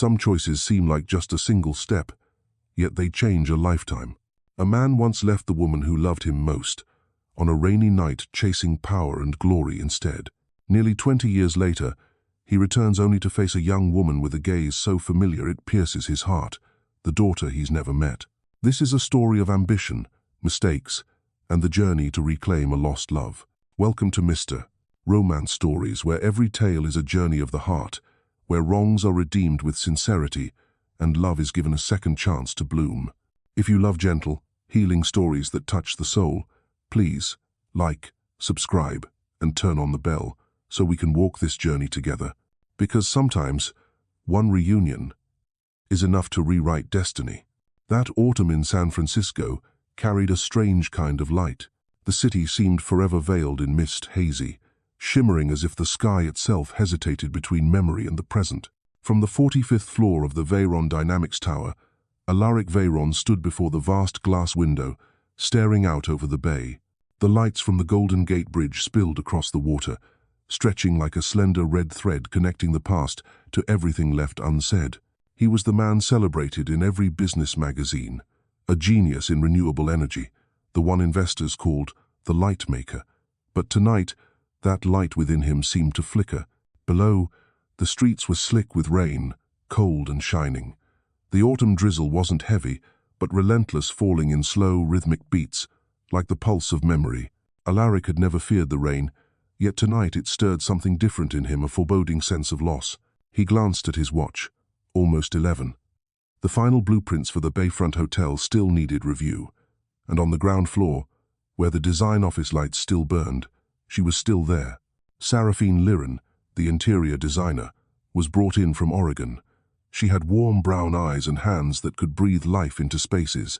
Some choices seem like just a single step, yet they change a lifetime. A man once left the woman who loved him most, on a rainy night chasing power and glory instead. Nearly 20 years later, he returns only to face a young woman with a gaze so familiar it pierces his heart, the daughter he's never met. This is a story of ambition, mistakes, and the journey to reclaim a lost love. Welcome to Mr. Romance Stories, where every tale is a journey of the heart, where wrongs are redeemed with sincerity, and love is given a second chance to bloom. If you love gentle, healing stories that touch the soul, please like, subscribe, and turn on the bell so we can walk this journey together. Because sometimes, one reunion is enough to rewrite destiny. That autumn in San Francisco carried a strange kind of light. The city seemed forever veiled in mist, hazy, shimmering as if the sky itself hesitated between memory and the present. From the 45th floor of the Veyron Dynamics Tower, Allaric Veyron stood before the vast glass window, staring out over the bay. The lights from the Golden Gate Bridge spilled across the water, stretching like a slender red thread connecting the past to everything left unsaid. He was the man celebrated in every business magazine, a genius in renewable energy, the one investors called the light maker. But tonight, that light within him seemed to flicker. Below, the streets were slick with rain, cold and shining. The autumn drizzle wasn't heavy, but relentless, falling in slow, rhythmic beats, like the pulse of memory. Allaric had never feared the rain, yet tonight it stirred something different in him, a foreboding sense of loss. He glanced at his watch. Almost 11. The final blueprints for the Bayfront Hotel still needed review, and on the ground floor, where the design office lights still burned, she was still there. Saraphene Lyren, the interior designer, was brought in from Oregon. She had warm brown eyes and hands that could breathe life into spaces.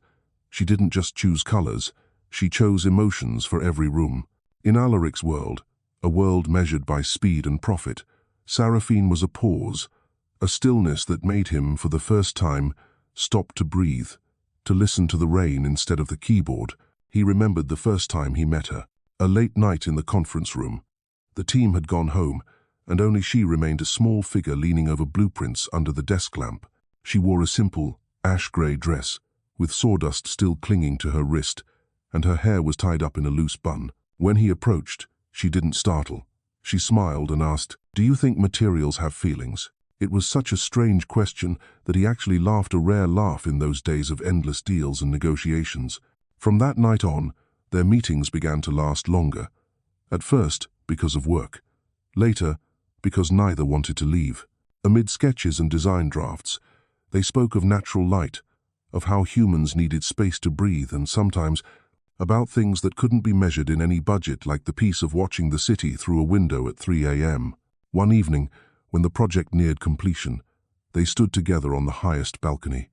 She didn't just choose colors, she chose emotions for every room. In Allaric's world, a world measured by speed and profit, Saraphene was a pause, a stillness that made him, for the first time, stop to breathe, to listen to the rain instead of the keyboard. He remembered the first time he met her, a late night in the conference room. The team had gone home, and only she remained a small figure leaning over blueprints under the desk lamp. She wore a simple, ash-gray dress, with sawdust still clinging to her wrist, and her hair was tied up in a loose bun. When he approached, she didn't startle. She smiled and asked, "Do you think materials have feelings?" It was such a strange question that he actually laughed, a rare laugh in those days of endless deals and negotiations. From that night on, their meetings began to last longer. At first, because of work. Later, because neither wanted to leave. Amid sketches and design drafts, they spoke of natural light, of how humans needed space to breathe, and sometimes about things that couldn't be measured in any budget, like the peace of watching the city through a window at 3 a.m. One evening, when the project neared completion, they stood together on the highest balcony.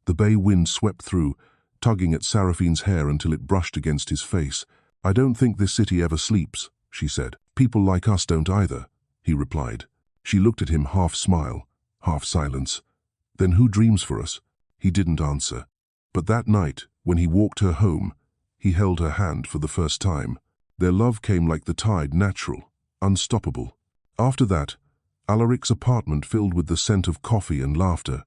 The bay wind swept through, tugging at Saraphene's hair until it brushed against his face. "I don't think this city ever sleeps," she said. "People like us don't either," he replied. She looked at him, half smile, half silence. "Then who dreams for us?" He didn't answer. But that night, when he walked her home, he held her hand for the first time. Their love came like the tide, natural, unstoppable. After that, Allaric's apartment filled with the scent of coffee and laughter.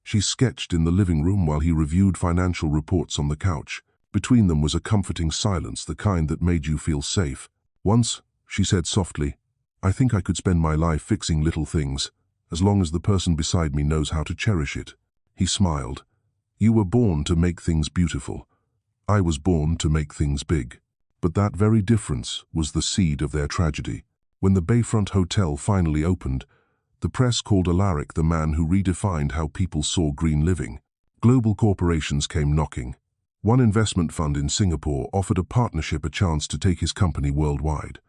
She sketched in the living room while he reviewed financial reports on the couch. Between them was a comforting silence, the kind that made you feel safe. Once, she said softly, "I think I could spend my life fixing little things, as long as the person beside me knows how to cherish it." He smiled. "You were born to make things beautiful. I was born to make things big." But that very difference was the seed of their tragedy. When the Bayfront Hotel finally opened, the press called Allaric the man who redefined how people saw green living. Global corporations came knocking. One investment fund in Singapore offered a partnership a chance to take his company worldwide.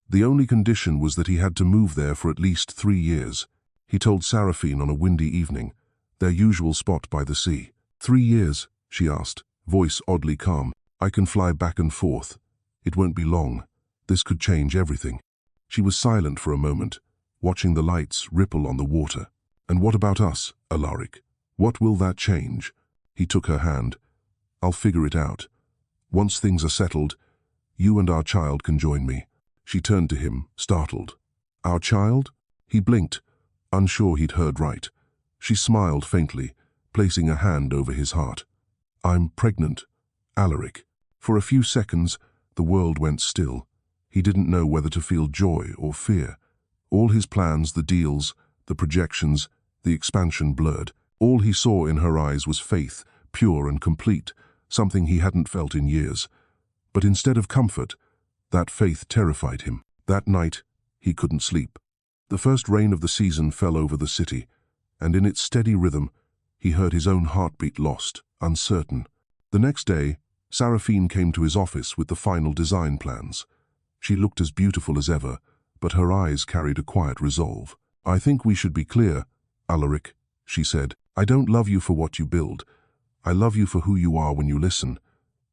The only condition was that he had to move there for at least 3 years. He told Saraphene on a windy evening, their usual spot by the sea. 3 years, she asked, voice oddly calm. "I can fly back and forth. It won't be long. This could change everything." She was silent for a moment, watching the lights ripple on the water. "And what about us, Allaric? What will that change?" He took her hand. "I'll figure it out. Once things are settled, you and our child can join me." She turned to him, startled. "Our child?" He blinked, unsure he'd heard right. She smiled faintly, placing a hand over his heart. "I'm pregnant, Allaric." For a few seconds, the world went still. He didn't know whether to feel joy or fear. All his plans, the deals, the projections, the expansion blurred. All he saw in her eyes was faith, pure and complete, something he hadn't felt in years. But instead of comfort, that faith terrified him. That night, he couldn't sleep. The first rain of the season fell over the city, and in its steady rhythm, he heard his own heartbeat lost, uncertain. The next day, Saraphene came to his office with the final design plans. She looked as beautiful as ever, but her eyes carried a quiet resolve. "I think we should be clear, Allaric," she said. "I don't love you for what you build. I love you for who you are when you listen.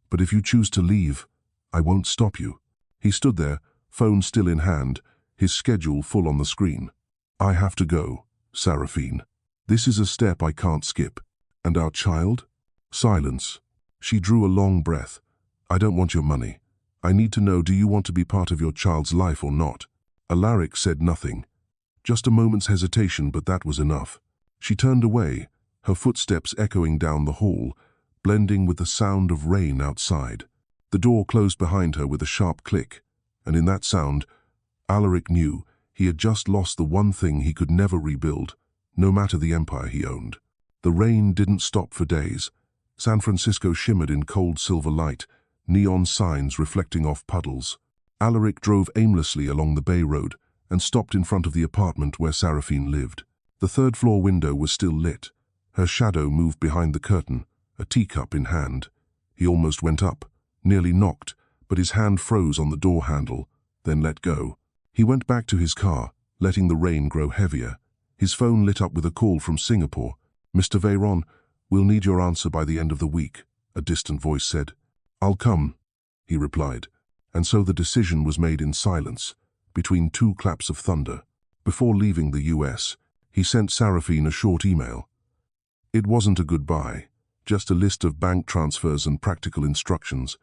But if you choose to leave, I won't stop you." He stood there, phone still in hand, his schedule full on the screen. "I have to go, Saraphene. This is a step I can't skip. And our child?" Silence. She drew a long breath. "I don't want your money. I need to know, do you want to be part of your child's life or not?" Allaric said nothing. Just a moment's hesitation, but that was enough. She turned away, her footsteps echoing down the hall, blending with the sound of rain outside. The door closed behind her with a sharp click, and in that sound, Allaric knew he had just lost the one thing he could never rebuild, no matter the empire he owned. The rain didn't stop for days. San Francisco shimmered in cold silver light, neon signs reflecting off puddles. Allaric drove aimlessly along the Bay Road and stopped in front of the apartment where Saraphene lived. The third-floor window was still lit. Her shadow moved behind the curtain, a teacup in hand. He almost went up, nearly knocked, but his hand froze on the door handle, then let go. He went back to his car, letting the rain grow heavier. His phone lit up with a call from Singapore. "Mr. Veyron, we'll need your answer by the end of the week," a distant voice said. "I'll come," he replied. And so the decision was made in silence, between two claps of thunder. Before leaving the US, he sent Saraphene a short email. It wasn't a goodbye, just a list of bank transfers and practical instructions.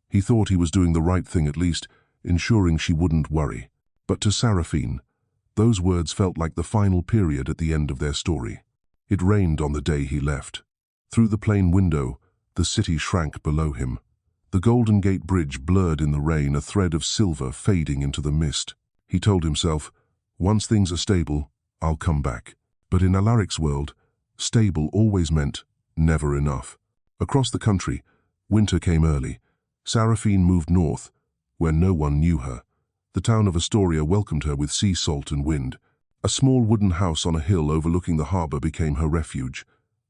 He thought he was doing the right thing, at least, ensuring she wouldn't worry. But to Saraphene, those words felt like the final period at the end of their story. It rained on the day he left. Through the plane window, the city shrank below him. The Golden Gate Bridge blurred in the rain, a thread of silver fading into the mist. He told himself, "Once things are stable, I'll come back." But in Alaric's world, stable always meant never enough. Across the country, winter came early. Saraphene moved north, where no one knew her. The town of Astoria welcomed her with sea salt and wind. A small wooden house on a hill overlooking the harbor became her refuge.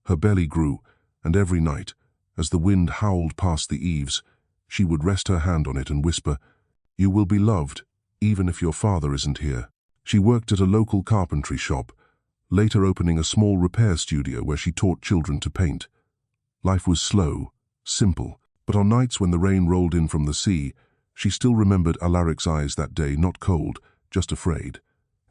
Her belly grew, and every night, as the wind howled past the eaves, she would rest her hand on it and whisper, "You will be loved, even if your father isn't here." She worked at a local carpentry shop, later opening a small repair studio where she taught children to paint. Life was slow, simple, but on nights when the rain rolled in from the sea, she still remembered Alaric's eyes that day, not cold, just afraid.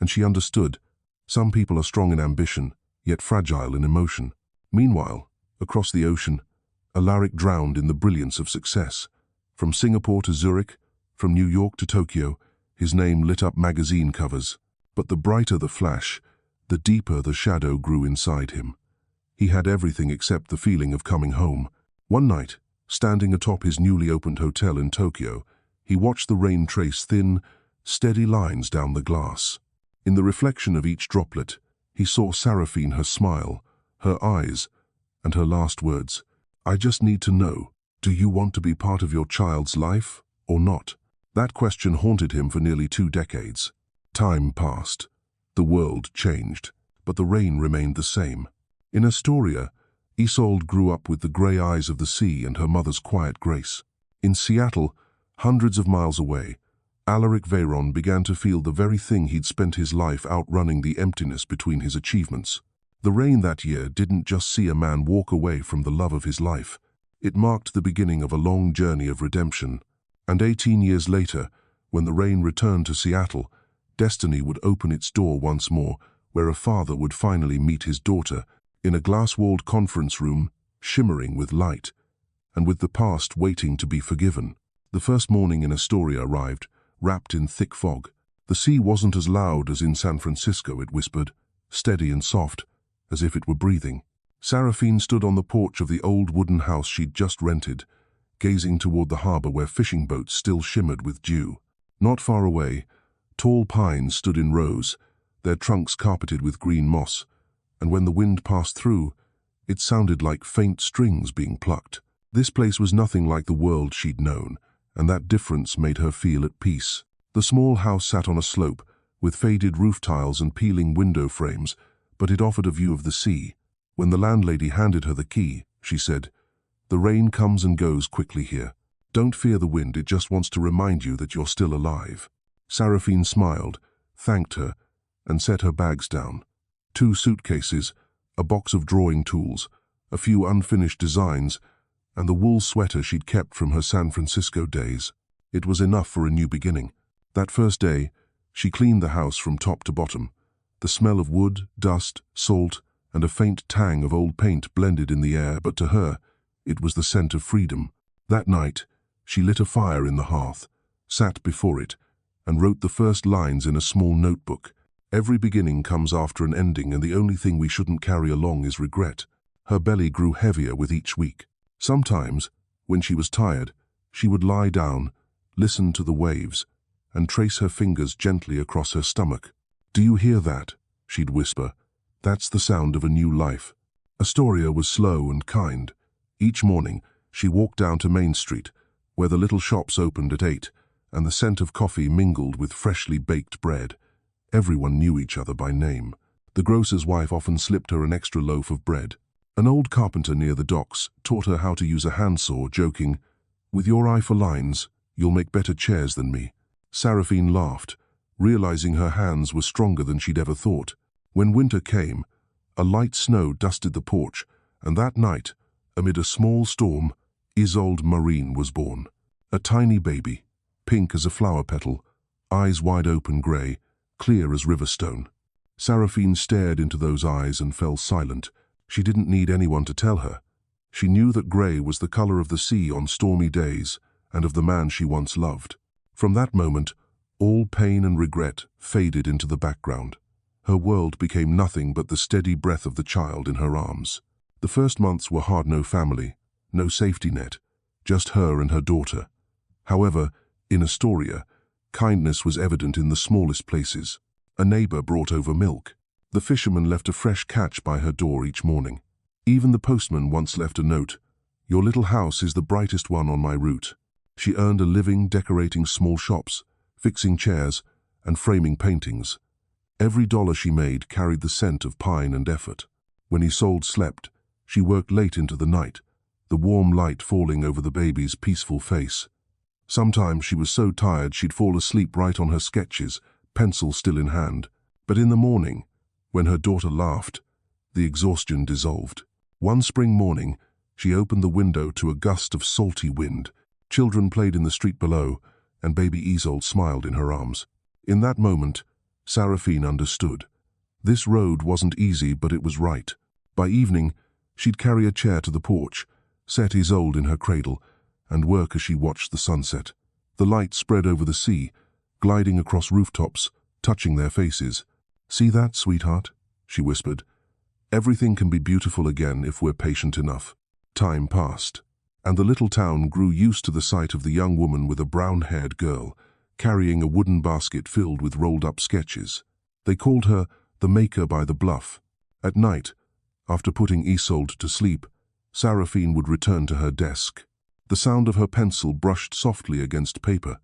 And she understood, some people are strong in ambition, yet fragile in emotion. Meanwhile, across the ocean, Allaric drowned in the brilliance of success. From Singapore to Zurich, from New York to Tokyo, his name lit up magazine covers. But the brighter the flash, the deeper the shadow grew inside him. He had everything except the feeling of coming home. One night, standing atop his newly opened hotel in Tokyo, he watched the rain trace thin, steady lines down the glass. In the reflection of each droplet, he saw Saraphene, her smile, her eyes, and her last words. "I just need to know, do you want to be part of your child's life or not?" That question haunted him for nearly 2 decades. Time passed. The world changed, but the rain remained the same. In Astoria, Isolde grew up with the grey eyes of the sea and her mother's quiet grace. In Seattle, hundreds of miles away, Allaric Veyron began to feel the very thing he'd spent his life outrunning, the emptiness between his achievements. The rain that year didn't just see a man walk away from the love of his life. It marked the beginning of a long journey of redemption. And 18 years later, when the rain returned to Seattle, destiny would open its door once more, where a father would finally meet his daughter in a glass-walled conference room, shimmering with light, and with the past waiting to be forgiven. The first morning in Astoria arrived, wrapped in thick fog. The sea wasn't as loud as in San Francisco, it whispered, steady and soft, as if it were breathing. Saraphene stood on the porch of the old wooden house she'd just rented, gazing toward the harbor where fishing boats still shimmered with dew. Not far away, tall pines stood in rows, their trunks carpeted with green moss, and when the wind passed through, it sounded like faint strings being plucked. This place was nothing like the world she'd known, and that difference made her feel at peace. The small house sat on a slope, with faded roof tiles and peeling window frames, but it offered a view of the sea. When the landlady handed her the key, she said, "The rain comes and goes quickly here. Don't fear the wind, it just wants to remind you that you're still alive." Saraphene smiled, thanked her, and set her bags down. 2 suitcases, a box of drawing tools, a few unfinished designs, and the wool sweater she'd kept from her San Francisco days. It was enough for a new beginning. That first day, she cleaned the house from top to bottom. The smell of wood, dust, salt, and a faint tang of old paint blended in the air, but to her, it was the scent of freedom. That night, she lit a fire in the hearth, sat before it, and wrote the first lines in a small notebook. Every beginning comes after an ending, and the only thing we shouldn't carry along is regret. Her belly grew heavier with each week. Sometimes, when she was tired, she would lie down, listen to the waves, and trace her fingers gently across her stomach. "Do you hear that?" she'd whisper. "That's the sound of a new life." Astoria was slow and kind. Each morning, she walked down to Main Street, where the little shops opened at 8, and the scent of coffee mingled with freshly baked bread. Everyone knew each other by name. The grocer's wife often slipped her an extra loaf of bread. An old carpenter near the docks taught her how to use a handsaw, joking, "With your eye for lines, you'll make better chairs than me." Saraphene laughed, realizing her hands were stronger than she'd ever thought. When winter came, a light snow dusted the porch, and that night, amid a small storm, Isolde Marine was born. A tiny baby, pink as a flower petal, eyes wide open gray, clear as river stone. Saraphene stared into those eyes and fell silent. She didn't need anyone to tell her. She knew that gray was the color of the sea on stormy days and of the man she once loved. From that moment, all pain and regret faded into the background. Her world became nothing but the steady breath of the child in her arms. The first months were hard. No family, no safety net, just her and her daughter. However, in Astoria, kindness was evident in the smallest places. A neighbor brought over milk. The fisherman left a fresh catch by her door each morning. Even the postman once left a note, "Your little house is the brightest one on my route." She earned a living decorating small shops, fixing chairs, and framing paintings. Every dollar she made carried the scent of pine and effort. When Isolde slept, she worked late into the night, the warm light falling over the baby's peaceful face. Sometimes she was so tired she'd fall asleep right on her sketches, pencil still in hand. But in the morning, when her daughter laughed, the exhaustion dissolved. One spring morning, she opened the window to a gust of salty wind. Children played in the street below, and baby Isolde smiled in her arms. In that moment, Saraphene understood. This road wasn't easy, but it was right. By evening, she'd carry a chair to the porch, set Isolde in her cradle, and work as she watched the sunset. The light spread over the sea, gliding across rooftops, touching their faces. "See that, sweetheart?" she whispered. "Everything can be beautiful again if we're patient enough." Time passed, and the little town grew used to the sight of the young woman with a brown-haired girl, carrying a wooden basket filled with rolled-up sketches. They called her the Maker by the Bluff. At night, after putting Isolde to sleep, Saraphene would return to her desk. The sound of her pencil brushed softly against paper.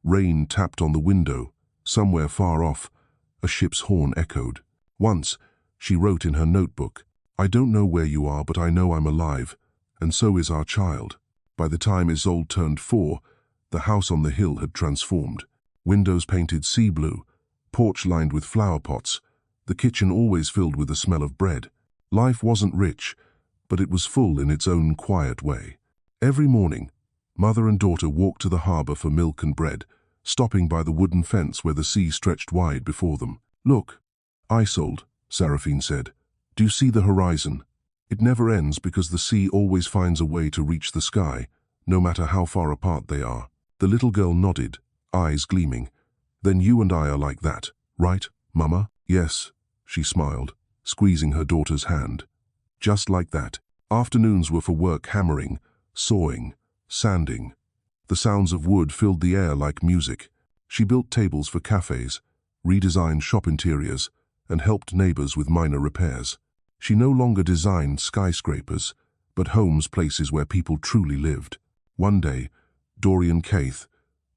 Rain tapped on the window. Somewhere far off, a ship's horn echoed. Once, she wrote in her notebook, "I don't know where you are, but I know I'm alive, and so is our child." By the time Isolde turned 4, the house on the hill had transformed. Windows painted sea blue, porch lined with flower pots, the kitchen always filled with the smell of bread. Life wasn't rich, but it was full in its own quiet way. Every morning, mother and daughter walked to the harbor for milk and bread, stopping by the wooden fence where the sea stretched wide before them. "Look, Isolde," Saraphene said. "Do you see the horizon? It never ends because the sea always finds a way to reach the sky, no matter how far apart they are." The little girl nodded, eyes gleaming. "Then you and I are like that, right, Mama?" "Yes," she smiled. squeezing her daughter's hand. Just like that. Afternoons were for work, hammering, sawing, sanding. The sounds of wood filled the air like music. She built tables for cafes, redesigned shop interiors, and helped neighbors with minor repairs. She no longer designed skyscrapers, but homes, places where people truly lived. One day, Dorian Keith,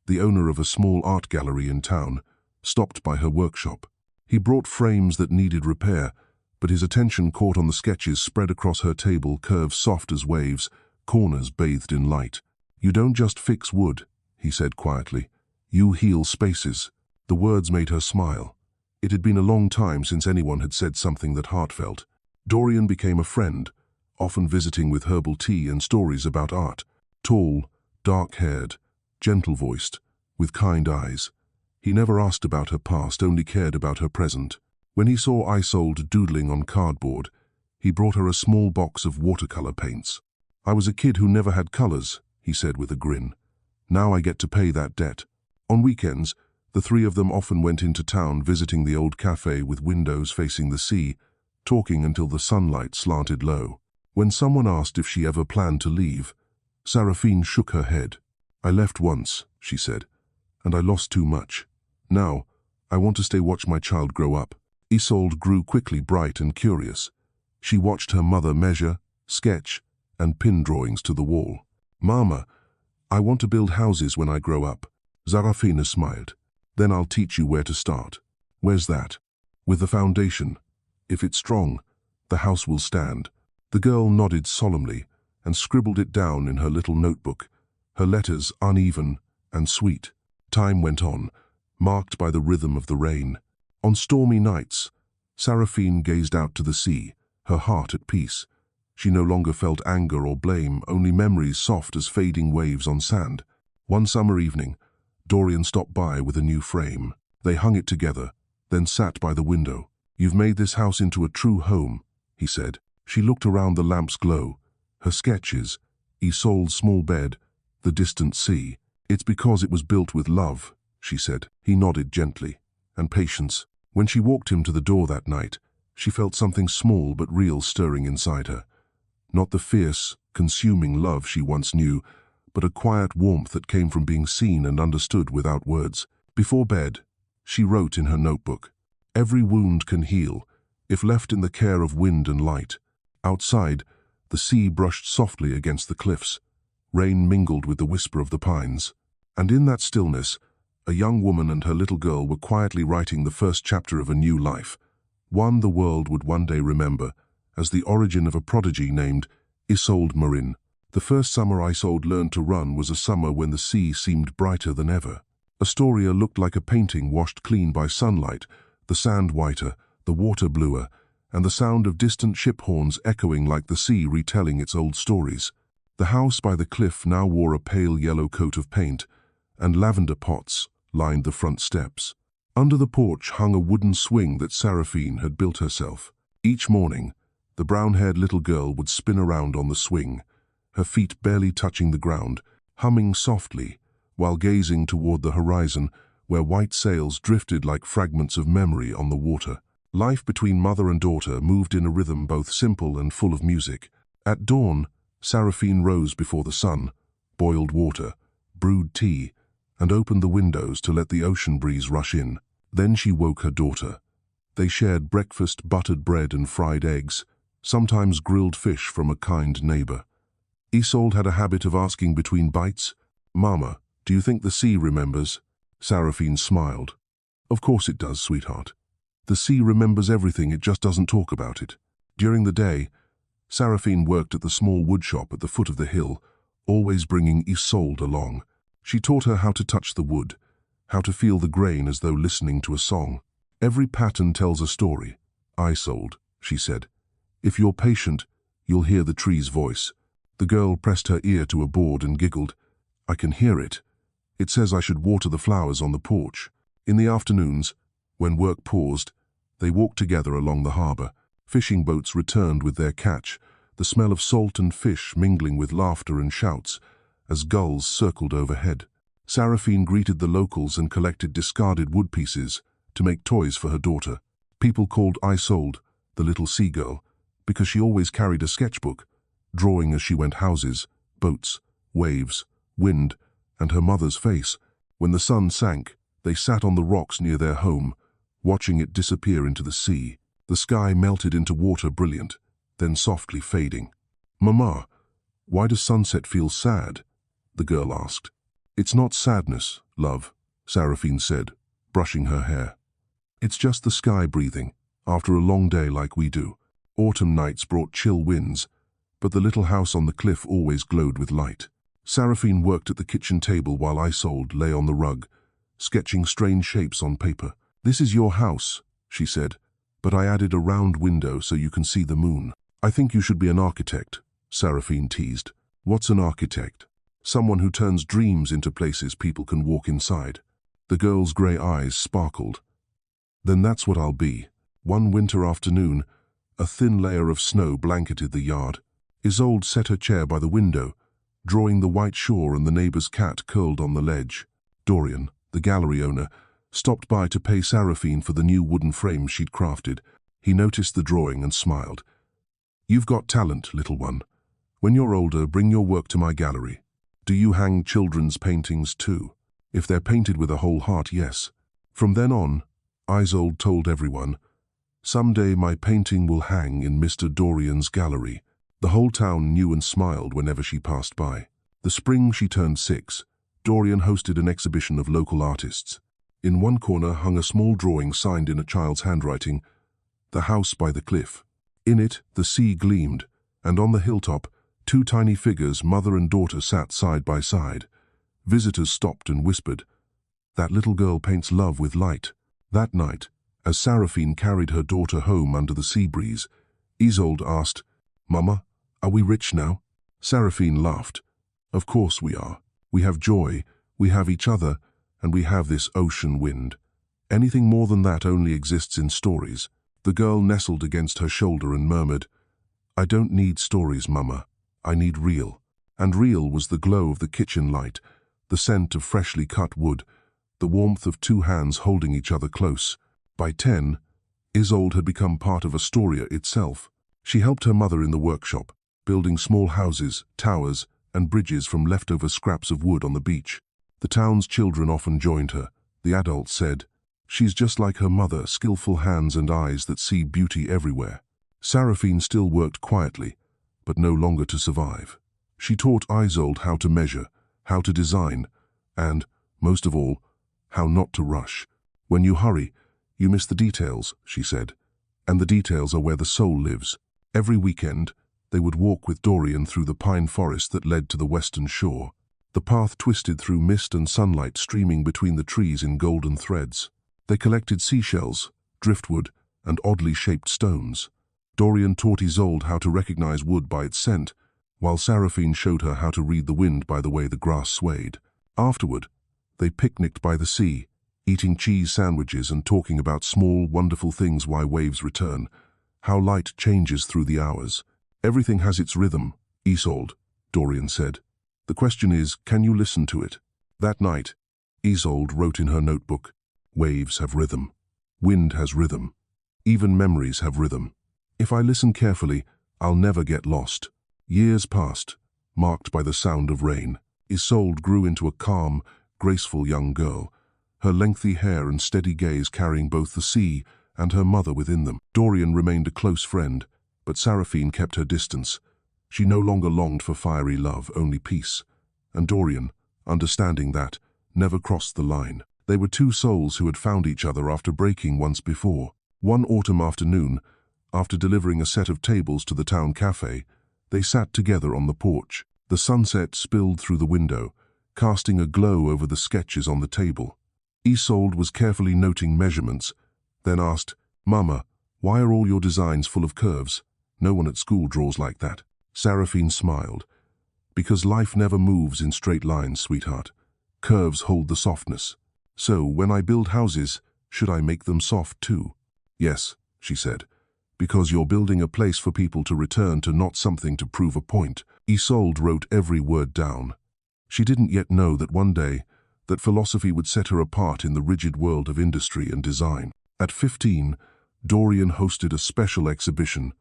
the owner of a small art gallery in town, stopped by her workshop. He brought frames that needed repair, but his attention caught on the sketches spread across her table, curves soft as waves, corners bathed in light. "You don't just fix wood," he said quietly. "You heal spaces." The words made her smile. It had been a long time since anyone had said something that heartfelt. Dorian became a friend, often visiting with herbal tea and stories about art. Tall, dark-haired, gentle-voiced, with kind eyes. He never asked about her past, only cared about her present. When he saw Isolde doodling on cardboard, he brought her a small box of watercolor paints. "I was a kid who never had colors," he said with a grin. "Now I get to pay that debt." On weekends, the three of them often went into town, visiting the old cafe with windows facing the sea, talking until the sunlight slanted low. When someone asked if she ever planned to leave, Saraphene shook her head. "I left once," she said, "and I lost too much. Now, I want to stay, watch my child grow up." Isolde grew quickly bright and curious. She watched her mother measure, sketch, and pin drawings to the wall. "Mama, I want to build houses when I grow up." Saraphene smiled. "Then I'll teach you where to start." "Where's that?" "With the foundation. If it's strong, the house will stand." The girl nodded solemnly and scribbled it down in her little notebook, her letters uneven and sweet. Time went on, marked by the rhythm of the rain. On stormy nights, Saraphene gazed out to the sea, her heart at peace. She no longer felt anger or blame, only memories soft as fading waves on sand. One summer evening, Dorian stopped by with a new frame. They hung it together, then sat by the window. "You've made this house into a true home," he said. She looked around the lamp's glow, her sketches, Isolde's small bed, the distant sea. "It's because it was built with love," she said. He nodded gently. "And patience." When she walked him to the door that night, she felt something small but real stirring inside her. Not the fierce, consuming love she once knew, but a quiet warmth that came from being seen and understood without words. Before bed, she wrote in her notebook, "Every wound can heal, if left in the care of wind and light." Outside, the sea brushed softly against the cliffs. Rain mingled with the whisper of the pines. And in that stillness, a young woman and her little girl were quietly writing the first chapter of a new life, one the world would one day remember as the origin of a prodigy named Isolde Marin. The first summer Isolde learned to run was a summer when the sea seemed brighter than ever. Astoria looked like a painting washed clean by sunlight, the sand whiter, the water bluer, and the sound of distant ship horns echoing like the sea retelling its old stories. The house by the cliff now wore a pale yellow coat of paint, and lavender pots lined the front steps. Under the porch hung a wooden swing that Saraphene had built herself. Each morning, the brown-haired little girl would spin around on the swing, her feet barely touching the ground, humming softly, while gazing toward the horizon, where white sails drifted like fragments of memory on the water. Life between mother and daughter moved in a rhythm both simple and full of music. At dawn, Saraphene rose before the sun, boiled water, brewed tea, and opened the windows to let the ocean breeze rush in. Then she woke her daughter. They shared breakfast, buttered bread and fried eggs, sometimes grilled fish from a kind neighbor. Isolde had a habit of asking between bites, "Mama, do you think the sea remembers?" Saraphene smiled. "Of course it does, sweetheart. The sea remembers everything, it just doesn't talk about it." During the day, Saraphene worked at the small woodshop at the foot of the hill, always bringing Isolde along. She taught her how to touch the wood, how to feel the grain as though listening to a song. "Every pattern tells a story, Isolde," she said. "If you're patient, you'll hear the tree's voice." The girl pressed her ear to a board and giggled. "I can hear it. It says I should water the flowers on the porch." In the afternoons, when work paused, they walked together along the harbor. Fishing boats returned with their catch, the smell of salt and fish mingling with laughter and shouts as gulls circled overhead. Saraphene greeted the locals and collected discarded wood pieces to make toys for her daughter. People called Isolde the little seagull, because she always carried a sketchbook, drawing as she went houses, boats, waves, wind, and her mother's face. When the sun sank, they sat on the rocks near their home, watching it disappear into the sea. The sky melted into water brilliant, then softly fading. "Mama, why does sunset feel sad?" the girl asked. "It's not sadness, love," Saraphene said, brushing her hair. "It's just the sky breathing, after a long day like we do." Autumn nights brought chill winds, but the little house on the cliff always glowed with light. Saraphene worked at the kitchen table while Isolde lay on the rug, sketching strange shapes on paper. "This is your house," she said, "but I added a round window so you can see the moon." "I think you should be an architect," Saraphene teased. "What's an architect?" "Someone who turns dreams into places people can walk inside." The girl's grey eyes sparkled. "Then that's what I'll be." One winter afternoon, a thin layer of snow blanketed the yard. Isolde set her chair by the window, drawing the white shore and the neighbour's cat curled on the ledge. Dorian, the gallery owner, stopped by to pay Saraphene for the new wooden frame she'd crafted. He noticed the drawing and smiled. "You've got talent, little one. When you're older, bring your work to my gallery." "Do you hang children's paintings too?" "If they're painted with a whole heart, yes." From then on, Isolde told everyone, "Someday my painting will hang in Mr. Dorian's gallery." The whole town knew and smiled whenever she passed by. The spring she turned 6, Dorian hosted an exhibition of local artists. In one corner hung a small drawing signed in a child's handwriting, "The House by the Cliff." In it, the sea gleamed, and on the hilltop, 2 tiny figures, mother and daughter, sat side by side. Visitors stopped and whispered, "That little girl paints love with light." That night, as Saraphene carried her daughter home under the sea breeze, Isolde asked, "Mama, are we rich now?" Saraphene laughed. "Of course we are. We have joy, we have each other, and we have this ocean wind. Anything more than that only exists in stories." The girl nestled against her shoulder and murmured, "I don't need stories, Mama. I need real." And real was the glow of the kitchen light, the scent of freshly cut wood, the warmth of 2 hands holding each other close. By 10, Isolde had become part of Astoria itself. She helped her mother in the workshop, building small houses, towers, and bridges from leftover scraps of wood on the beach. The town's children often joined her. The adults said, "She's just like her mother, skillful hands and eyes that see beauty everywhere." Saraphene still worked quietly, but no longer to survive. She taught Isolde how to measure, how to design, and, most of all, how not to rush. "When you hurry, you miss the details," she said, "and the details are where the soul lives." Every weekend, they would walk with Dorian through the pine forest that led to the western shore. The path twisted through mist and sunlight streaming between the trees in golden threads. They collected seashells, driftwood, and oddly shaped stones. Dorian taught Isolde how to recognize wood by its scent, while Saraphene showed her how to read the wind by the way the grass swayed. Afterward, they picnicked by the sea, eating cheese sandwiches and talking about small, wonderful things: why waves return, how light changes through the hours. "Everything has its rhythm, Isolde," Dorian said. "The question is, can you listen to it?" That night, Isolde wrote in her notebook, "Waves have rhythm. Wind has rhythm. Even memories have rhythm. If I listen carefully, I'll never get lost." Years passed, marked by the sound of rain. Isolde grew into a calm, graceful young girl, her lengthy hair and steady gaze carrying both the sea and her mother within them. Dorian remained a close friend, but Saraphene kept her distance. She no longer longed for fiery love, only peace. And Dorian, understanding that, never crossed the line. They were 2 souls who had found each other after breaking once before. One autumn afternoon, after delivering a set of tables to the town cafe, they sat together on the porch. The sunset spilled through the window, casting a glow over the sketches on the table. Isolde was carefully noting measurements, then asked, "Mama, why are all your designs full of curves? No one at school draws like that." Saraphene smiled. "Because life never moves in straight lines, sweetheart. Curves hold the softness. So, when I build houses, should I make them soft too?" "Yes," she said, "because you're building a place for people to return to, not something to prove a point." Isolde wrote every word down. She didn't yet know that one day, that philosophy would set her apart in the rigid world of industry and design. At 15, Dorian hosted a special exhibition,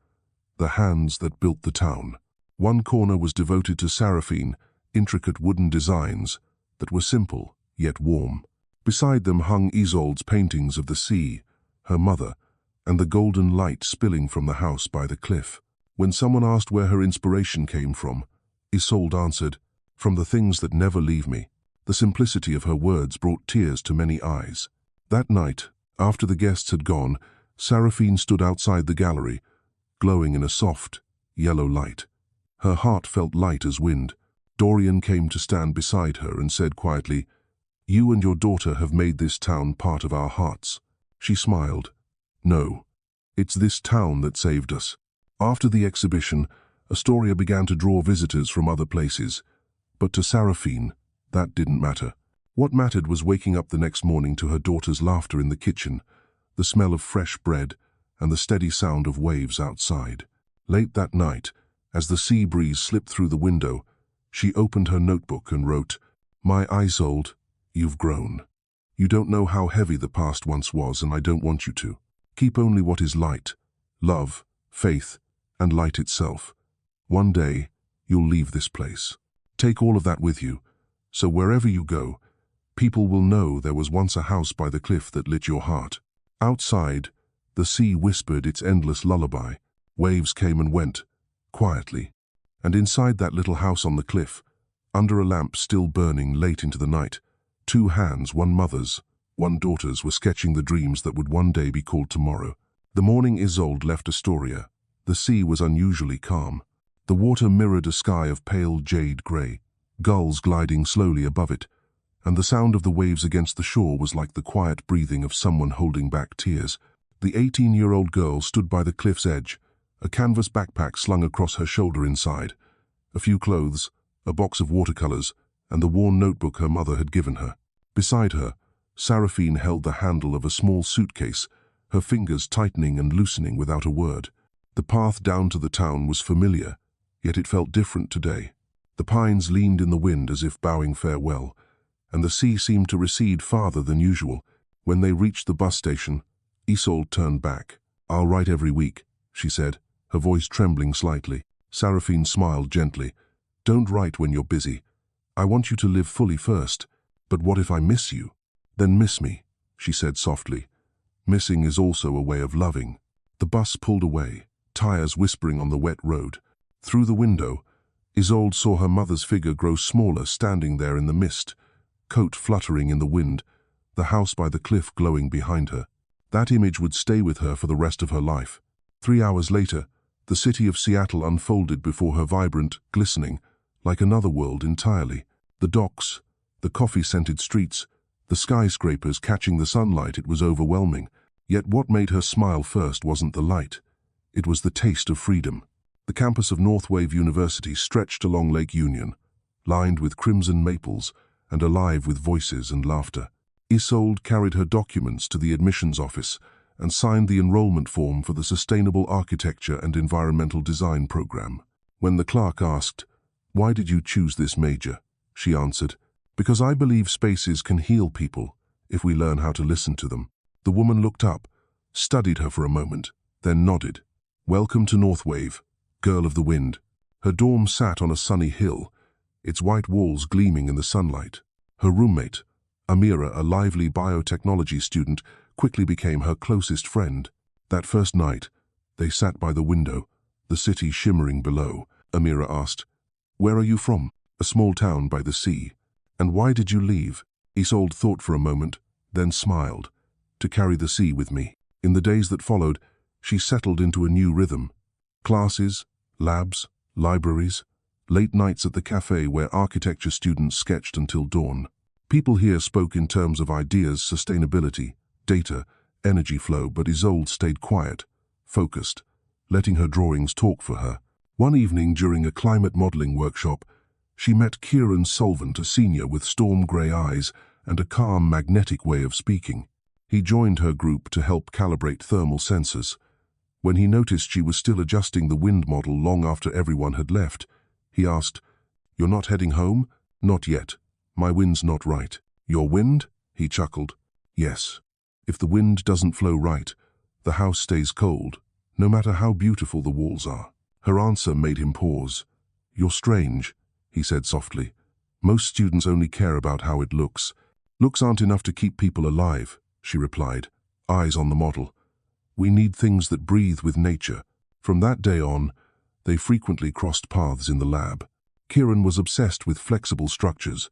The Hands That Built the Town. One corner was devoted to Saraphene, intricate wooden designs that were simple yet warm. Beside them hung Isolde's paintings of the sea, her mother, and the golden light spilling from the house by the cliff. When someone asked where her inspiration came from, Isolde answered, "From the things that never leave me." The simplicity of her words brought tears to many eyes. That night, after the guests had gone, Saraphene stood outside the gallery, glowing in a soft, yellow light. Her heart felt light as wind. Dorian came to stand beside her and said quietly, "You and your daughter have made this town part of our hearts." She smiled. "No, it's this town that saved us." After the exhibition, Astoria began to draw visitors from other places, but to Saraphene, that didn't matter. What mattered was waking up the next morning to her daughter's laughter in the kitchen, the smell of fresh bread, and the steady sound of waves outside. Late that night, as the sea breeze slipped through the window, she opened her notebook and wrote, "My Isolde, you've grown. You don't know how heavy the past once was, and I don't want you to. Keep only what is light, love, faith, and light itself. One day, you'll leave this place. Take all of that with you, so wherever you go, people will know there was once a house by the cliff that lit your heart." Outside, the sea whispered its endless lullaby. Waves came and went, quietly. And inside that little house on the cliff, under a lamp still burning late into the night, two hands, one mother's, one daughter's, were sketching the dreams that would one day be called tomorrow. The morning Isolde left Astoria, the sea was unusually calm. The water mirrored a sky of pale jade grey, gulls gliding slowly above it, and the sound of the waves against the shore was like the quiet breathing of someone holding back tears. The 18-year-old girl stood by the cliff's edge, a canvas backpack slung across her shoulder inside, a few clothes, a box of watercolors, and the worn notebook her mother had given her. Beside her, Saraphene held the handle of a small suitcase, her fingers tightening and loosening without a word. The path down to the town was familiar, yet it felt different today. The pines leaned in the wind as if bowing farewell, and the sea seemed to recede farther than usual. When they reached the bus station, Isolde turned back. "I'll write every week," she said, her voice trembling slightly. Saraphene smiled gently. "Don't write when you're busy. I want you to live fully first. But what if I miss you?" "Then miss me," she said softly. "Missing is also a way of loving." The bus pulled away, tires whispering on the wet road. Through the window, Isolde saw her mother's figure grow smaller, standing there in the mist, coat fluttering in the wind, the house by the cliff glowing behind her. That image would stay with her for the rest of her life. 3 hours later, the city of Seattle unfolded before her, vibrant, glistening, like another world entirely. The docks, the coffee-scented streets, the skyscrapers catching the sunlight, it was overwhelming. Yet what made her smile first wasn't the light. It was the taste of freedom. The campus of Northwave University stretched along Lake Union, lined with crimson maples and alive with voices and laughter. Isolde carried her documents to the admissions office and signed the enrollment form for the Sustainable Architecture and Environmental Design program. When the clerk asked, "Why did you choose this major?" she answered, "Because I believe spaces can heal people if we learn how to listen to them." The woman looked up, studied her for a moment, then nodded. "Welcome to Northwave, girl of the wind." Her dorm sat on a sunny hill, its white walls gleaming in the sunlight. Her roommate, Amira, a lively biotechnology student, quickly became her closest friend. That first night, they sat by the window, the city shimmering below. Amira asked, "Where are you from?" "A small town by the sea." "And why did you leave?" Isolde thought for a moment, then smiled. "To carry the sea with me." In the days that followed, she settled into a new rhythm. Classes, labs, libraries, late nights at the cafe where architecture students sketched until dawn. People here spoke in terms of ideas, sustainability, data, energy flow, but Isolde stayed quiet, focused, letting her drawings talk for her. One evening during a climate modeling workshop, she met Kieran Solvent, a senior with storm-grey eyes and a calm, magnetic way of speaking. He joined her group to help calibrate thermal sensors. When he noticed she was still adjusting the wind model long after everyone had left, he asked, "You're not heading home?" "Not yet. My wind's not right." "Your wind?" He chuckled. "Yes. If the wind doesn't flow right, The house stays cold, no matter how beautiful the walls are. Her answer made him pause. You're strange, he said softly. Most students only care about how it looks. Looks aren't enough to keep people alive, she replied, eyes on the model. We need things that breathe with nature. From that day on, they frequently crossed paths in the lab. Kieran was obsessed with flexible structures,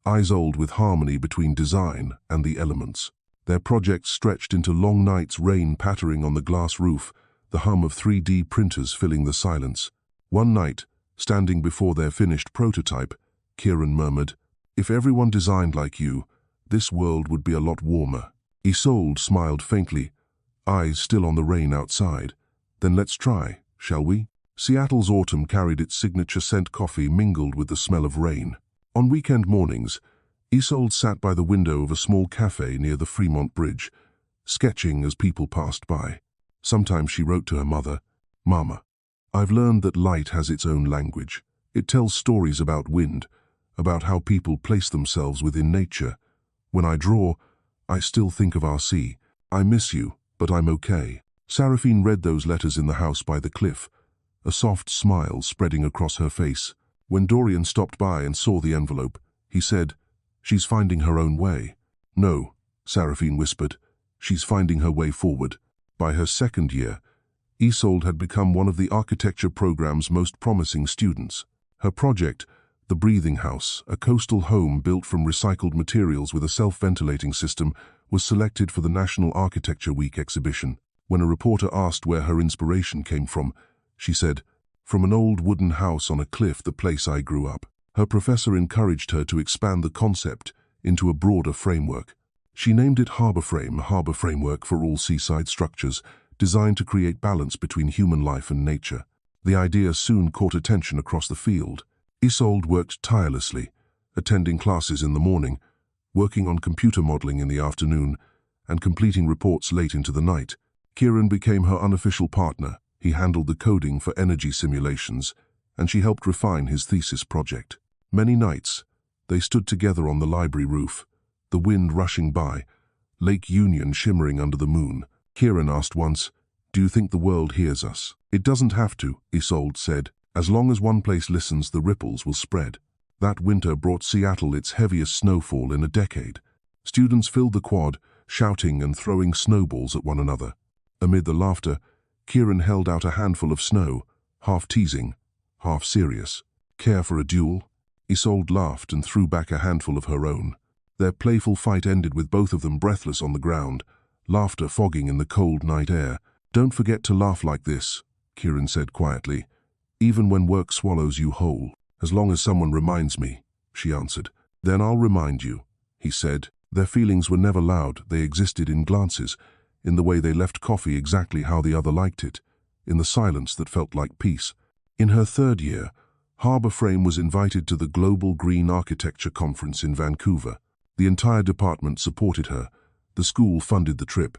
eyes-old with harmony between design and the elements. Their projects stretched into long nights, rain pattering on the glass roof, the hum of 3D printers filling the silence. One night, standing before their finished prototype, Kieran murmured, "If everyone designed like you, this world would be a lot warmer." Isolde smiled faintly, eyes still on the rain outside. "Then let's try, shall we?" Seattle's autumn carried its signature scent, coffee mingled with the smell of rain. On weekend mornings, Isolde sat by the window of a small cafe near the Fremont Bridge, sketching as people passed by. Sometimes she wrote to her mother, "Mama, I've learned that light has its own language. It tells stories about wind, about how people place themselves within nature. When I draw, I still think of our sea. I miss you, but I'm okay." Saraphene read those letters in the house by the cliff, a soft smile spreading across her face. When Dorian stopped by and saw the envelope, he said, "She's finding her own way." "No," Saraphene whispered, "she's finding her way forward." By her second year, Isolde had become one of the architecture program's most promising students. Her project, the Breathing House, a coastal home built from recycled materials with a self-ventilating system, was selected for the National Architecture Week exhibition. When a reporter asked where her inspiration came from, she said, "From an old wooden house on a cliff, the place I grew up." Her professor encouraged her to expand the concept into a broader framework. She named it Harbor Framework for all seaside structures, designed to create balance between human life and nature. The idea soon caught attention across the field. Isolde worked tirelessly, attending classes in the morning, working on computer modeling in the afternoon, and completing reports late into the night. Kieran became her unofficial partner. He handled the coding for energy simulations, and she helped refine his thesis project. Many nights, they stood together on the library roof, the wind rushing by, Lake Union shimmering under the moon. Kieran asked once, "Do you think the world hears us?" "It doesn't have to," Isolde said. "As long as one place listens, the ripples will spread." That winter brought Seattle its heaviest snowfall in a decade. Students filled the quad, shouting and throwing snowballs at one another. Amid the laughter, Kieran held out a handful of snow, half teasing, half serious. "Care for a duel?" Isolde laughed and threw back a handful of her own. Their playful fight ended with both of them breathless on the ground, laughter fogging in the cold night air. "Don't forget to laugh like this," Kieran said quietly. "Even when work swallows you whole." "As long as someone reminds me," she answered. "Then I'll remind you," he said. Their feelings were never loud, they existed in glances, in the way they left coffee exactly how the other liked it, in the silence that felt like peace. In her third year, Harbor Frame was invited to the Global Green Architecture Conference in Vancouver. The entire department supported her. The school funded the trip.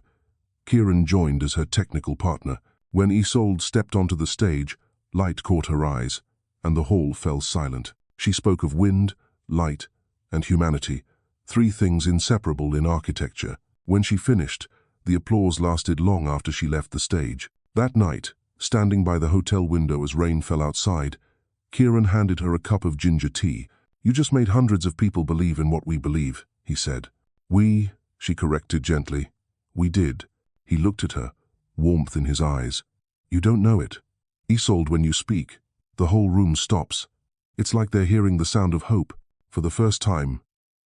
Kieran joined as her technical partner. When Isolde stepped onto the stage, light caught her eyes, and the hall fell silent. She spoke of wind, light, and humanity, three things inseparable in architecture. When she finished, the applause lasted long after she left the stage. That night, standing by the hotel window as rain fell outside, Kieran handed her a cup of ginger tea. "You just made hundreds of people believe in what we believe," he said. "We," she corrected gently. "We did." He looked at her, warmth in his eyes. "You don't know it. Isolde, when you speak, the whole room stops. It's like they're hearing the sound of hope. For the first time,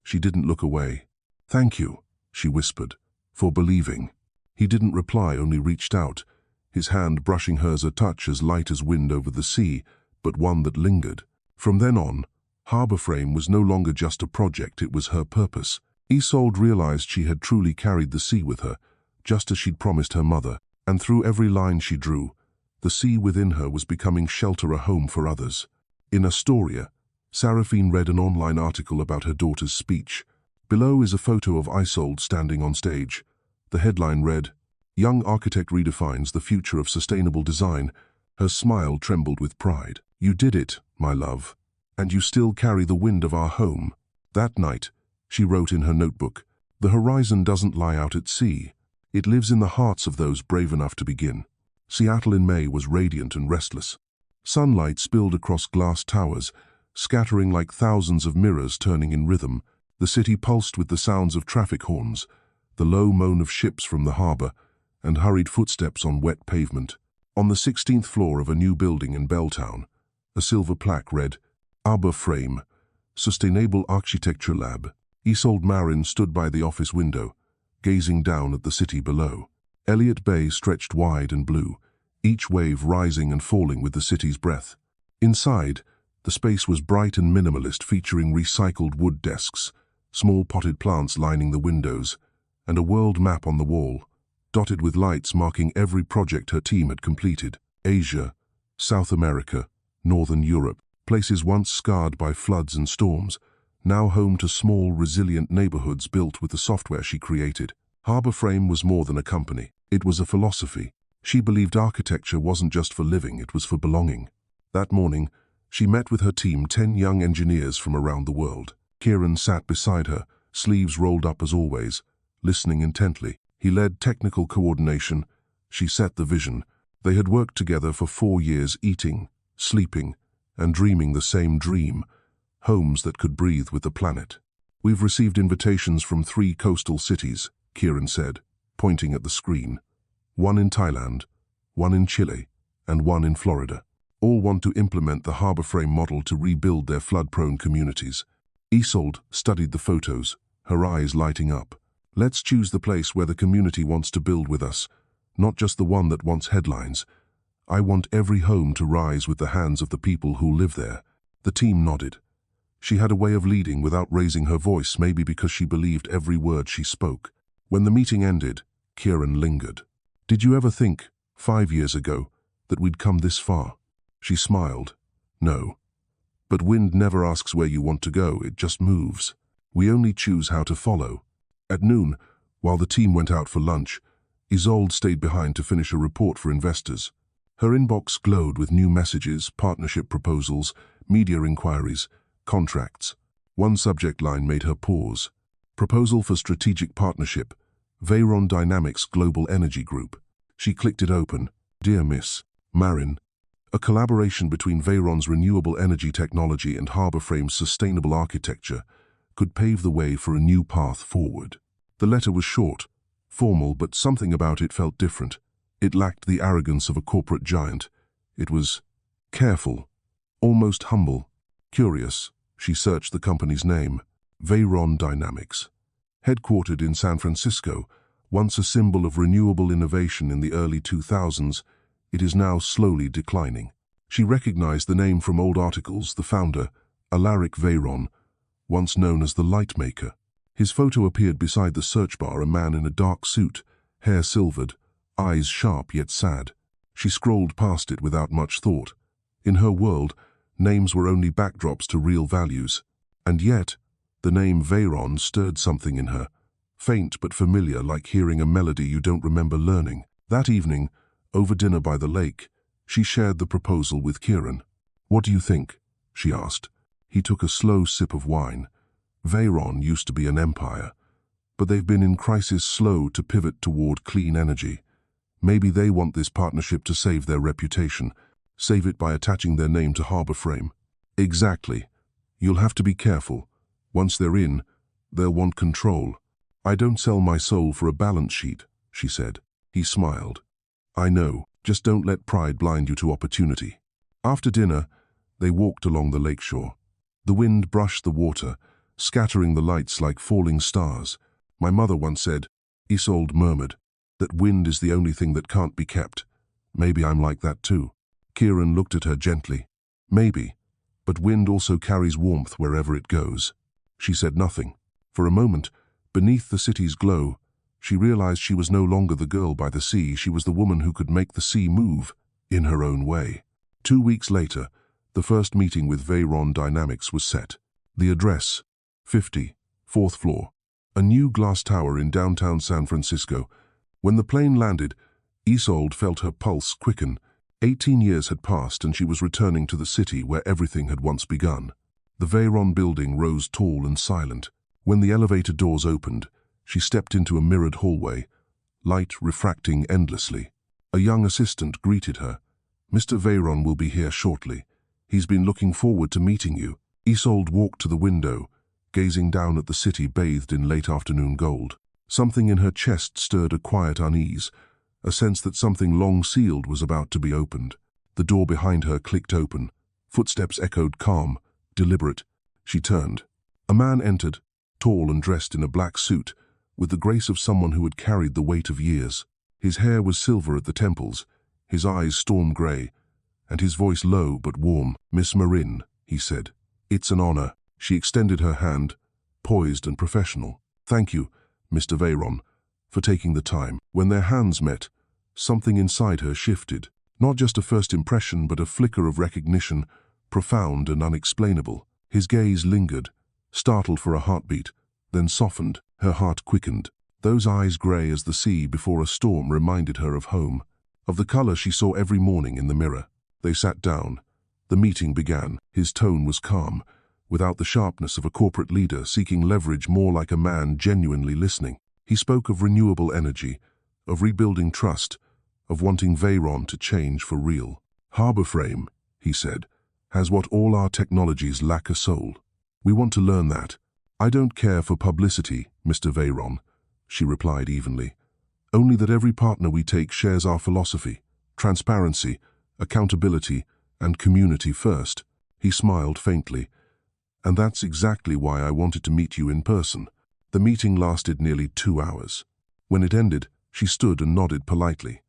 she didn't look away. "Thank you," she whispered, "for believing." He didn't reply, only reached out, his hand brushing hers, a touch as light as wind over the sea, but one that lingered. From then on, Harbor Frame was no longer just a project, it was her purpose. Isolde realized she had truly carried the sea with her, just as she'd promised her mother, and through every line she drew, the sea within her was becoming shelter, a home for others. In Astoria, Saraphene read an online article about her daughter's speech. Below is a photo of Isolde standing on stage. The headline read, "Young Architect Redefines the Future of Sustainable Design." Her smile trembled with pride. "You did it, my love, and you still carry the wind of our home." That night, she wrote in her notebook, "The horizon doesn't lie out at sea. It lives in the hearts of those brave enough to begin. Seattle in May was radiant and restless. Sunlight spilled across glass towers, scattering like thousands of mirrors turning in rhythm. The city pulsed with the sounds of traffic horns, the low moan of ships from the harbor, and hurried footsteps on wet pavement. On the 16th floor of a new building in Belltown, a silver plaque read, Arbor Frame, Sustainable Architecture Lab. Isolde Marin stood by the office window, gazing down at the city below. Elliott Bay stretched wide and blue, each wave rising and falling with the city's breath. Inside, the space was bright and minimalist, featuring recycled wood desks, small potted plants lining the windows, and a world map on the wall, dotted with lights marking every project her team had completed. Asia, South America, Northern Europe, places once scarred by floods and storms, now home to small, resilient neighborhoods built with the software she created. Harbor Frame was more than a company. It was a philosophy. She believed architecture wasn't just for living, it was for belonging. That morning, she met with her team, 10 young engineers from around the world. Kieran sat beside her, sleeves rolled up as always, listening intently. He led technical coordination. She set the vision. They had worked together for 4 years, eating, sleeping, and dreaming the same dream, homes that could breathe with the planet. We've received invitations from 3 coastal cities, Kieran said, pointing at the screen. 1 in Thailand, 1 in Chile, and 1 in Florida. All want to implement the Harbor Frame model to rebuild their flood-prone communities. Isolde studied the photos, her eyes lighting up. Let's choose the place where the community wants to build with us, not just the one that wants headlines. I want every home to rise with the hands of the people who live there. The team nodded. She had a way of leading without raising her voice, maybe because she believed every word she spoke. When the meeting ended, Kieran lingered. Did you ever think, 5 years ago, that we'd come this far? She smiled. No. But wind never asks where you want to go, it just moves. We only choose how to follow. At noon, while the team went out for lunch, Isolde stayed behind to finish a report for investors. Her inbox glowed with new messages, partnership proposals, media inquiries, contracts. One subject line made her pause. Proposal for strategic partnership, Veyron Dynamics Global Energy Group. She clicked it open. Dear Miss Marin, a collaboration between Veyron's renewable energy technology and Harbor Frame's sustainable architecture could pave the way for a new path forward. The letter was short, formal, but something about it felt different. It lacked the arrogance of a corporate giant. It was careful, almost humble. Curious, she searched the company's name, Veyron Dynamics. Headquartered in San Francisco, once a symbol of renewable innovation in the early 2000s, it is now slowly declining. She recognized the name from old articles. The founder, Allaric Veyron, once known as the Light Maker. His photo appeared beside the search bar, a man in a dark suit, hair silvered, eyes sharp yet sad. She scrolled past it without much thought. In her world, names were only backdrops to real values. And yet, the name Veyron stirred something in her, faint but familiar, like hearing a melody you don't remember learning. That evening, over dinner by the lake, she shared the proposal with Kieran. What do you think? She asked. He took a slow sip of wine. Veyron used to be an empire, but they've been in crisis, slow to pivot toward clean energy. Maybe they want this partnership to save their reputation, save it by attaching their name to Harbor Frame. Exactly. You'll have to be careful. Once they're in, they'll want control. I don't sell my soul for a balance sheet, she said. He smiled. I know, just don't let pride blind you to opportunity. After dinner, they walked along the lakeshore. The wind brushed the water, scattering the lights like falling stars. My mother once said, Isolde murmured, that wind is the only thing that can't be kept. Maybe I'm like that too. Kieran looked at her gently. Maybe, but wind also carries warmth wherever it goes. She said nothing. For a moment, beneath the city's glow, she realized she was no longer the girl by the sea. She was the woman who could make the sea move in her own way. 2 weeks later, the first meeting with Veyron Dynamics was set. The address, 50, 4th floor, a new glass tower in downtown San Francisco. When the plane landed, Isolde felt her pulse quicken. 18 years had passed and she was returning to the city where everything had once begun. The Veyron building rose tall and silent. When the elevator doors opened, she stepped into a mirrored hallway. light refracting endlessly. A young assistant greeted her. "Mr. Veyron will be here shortly. He's been looking forward to meeting you." Isolde walked to the window, gazing down at the city bathed in late afternoon gold. Something in her chest stirred a quiet unease, a sense that something long sealed was about to be opened. The door behind her clicked open. Footsteps echoed calm, deliberate. She turned. A man entered, tall and dressed in a black suit, with the grace of someone who had carried the weight of years. His hair was silver at the temples, his eyes storm grey, and his voice low but warm. "Miss Marin," he said. "It's an honor." She extended her hand, poised and professional. "Thank you, Mr. Veyron, for taking the time." When their hands met, something inside her shifted. Not just a first impression, but a flicker of recognition, profound and unexplainable. His gaze lingered, startled for a heartbeat, then softened. Her heart quickened. Those eyes grey as the sea before a storm reminded her of home, of the color she saw every morning in the mirror. They sat down. The meeting began. His tone was calm, without the sharpness of a corporate leader seeking leverage, more like a man genuinely listening. He spoke of renewable energy, of rebuilding trust, of wanting Veyron to change for real. "Harborframe," he said, "has what all our technologies lack: a soul. We want to learn that." "I don't care for publicity, Mr. Veyron," she replied evenly. "Only that every partner we take shares our philosophy: transparency, accountability, and community first." He smiled faintly. "And that's exactly why I wanted to meet you in person." The meeting lasted nearly 2 hours. When it ended, she stood and nodded politely.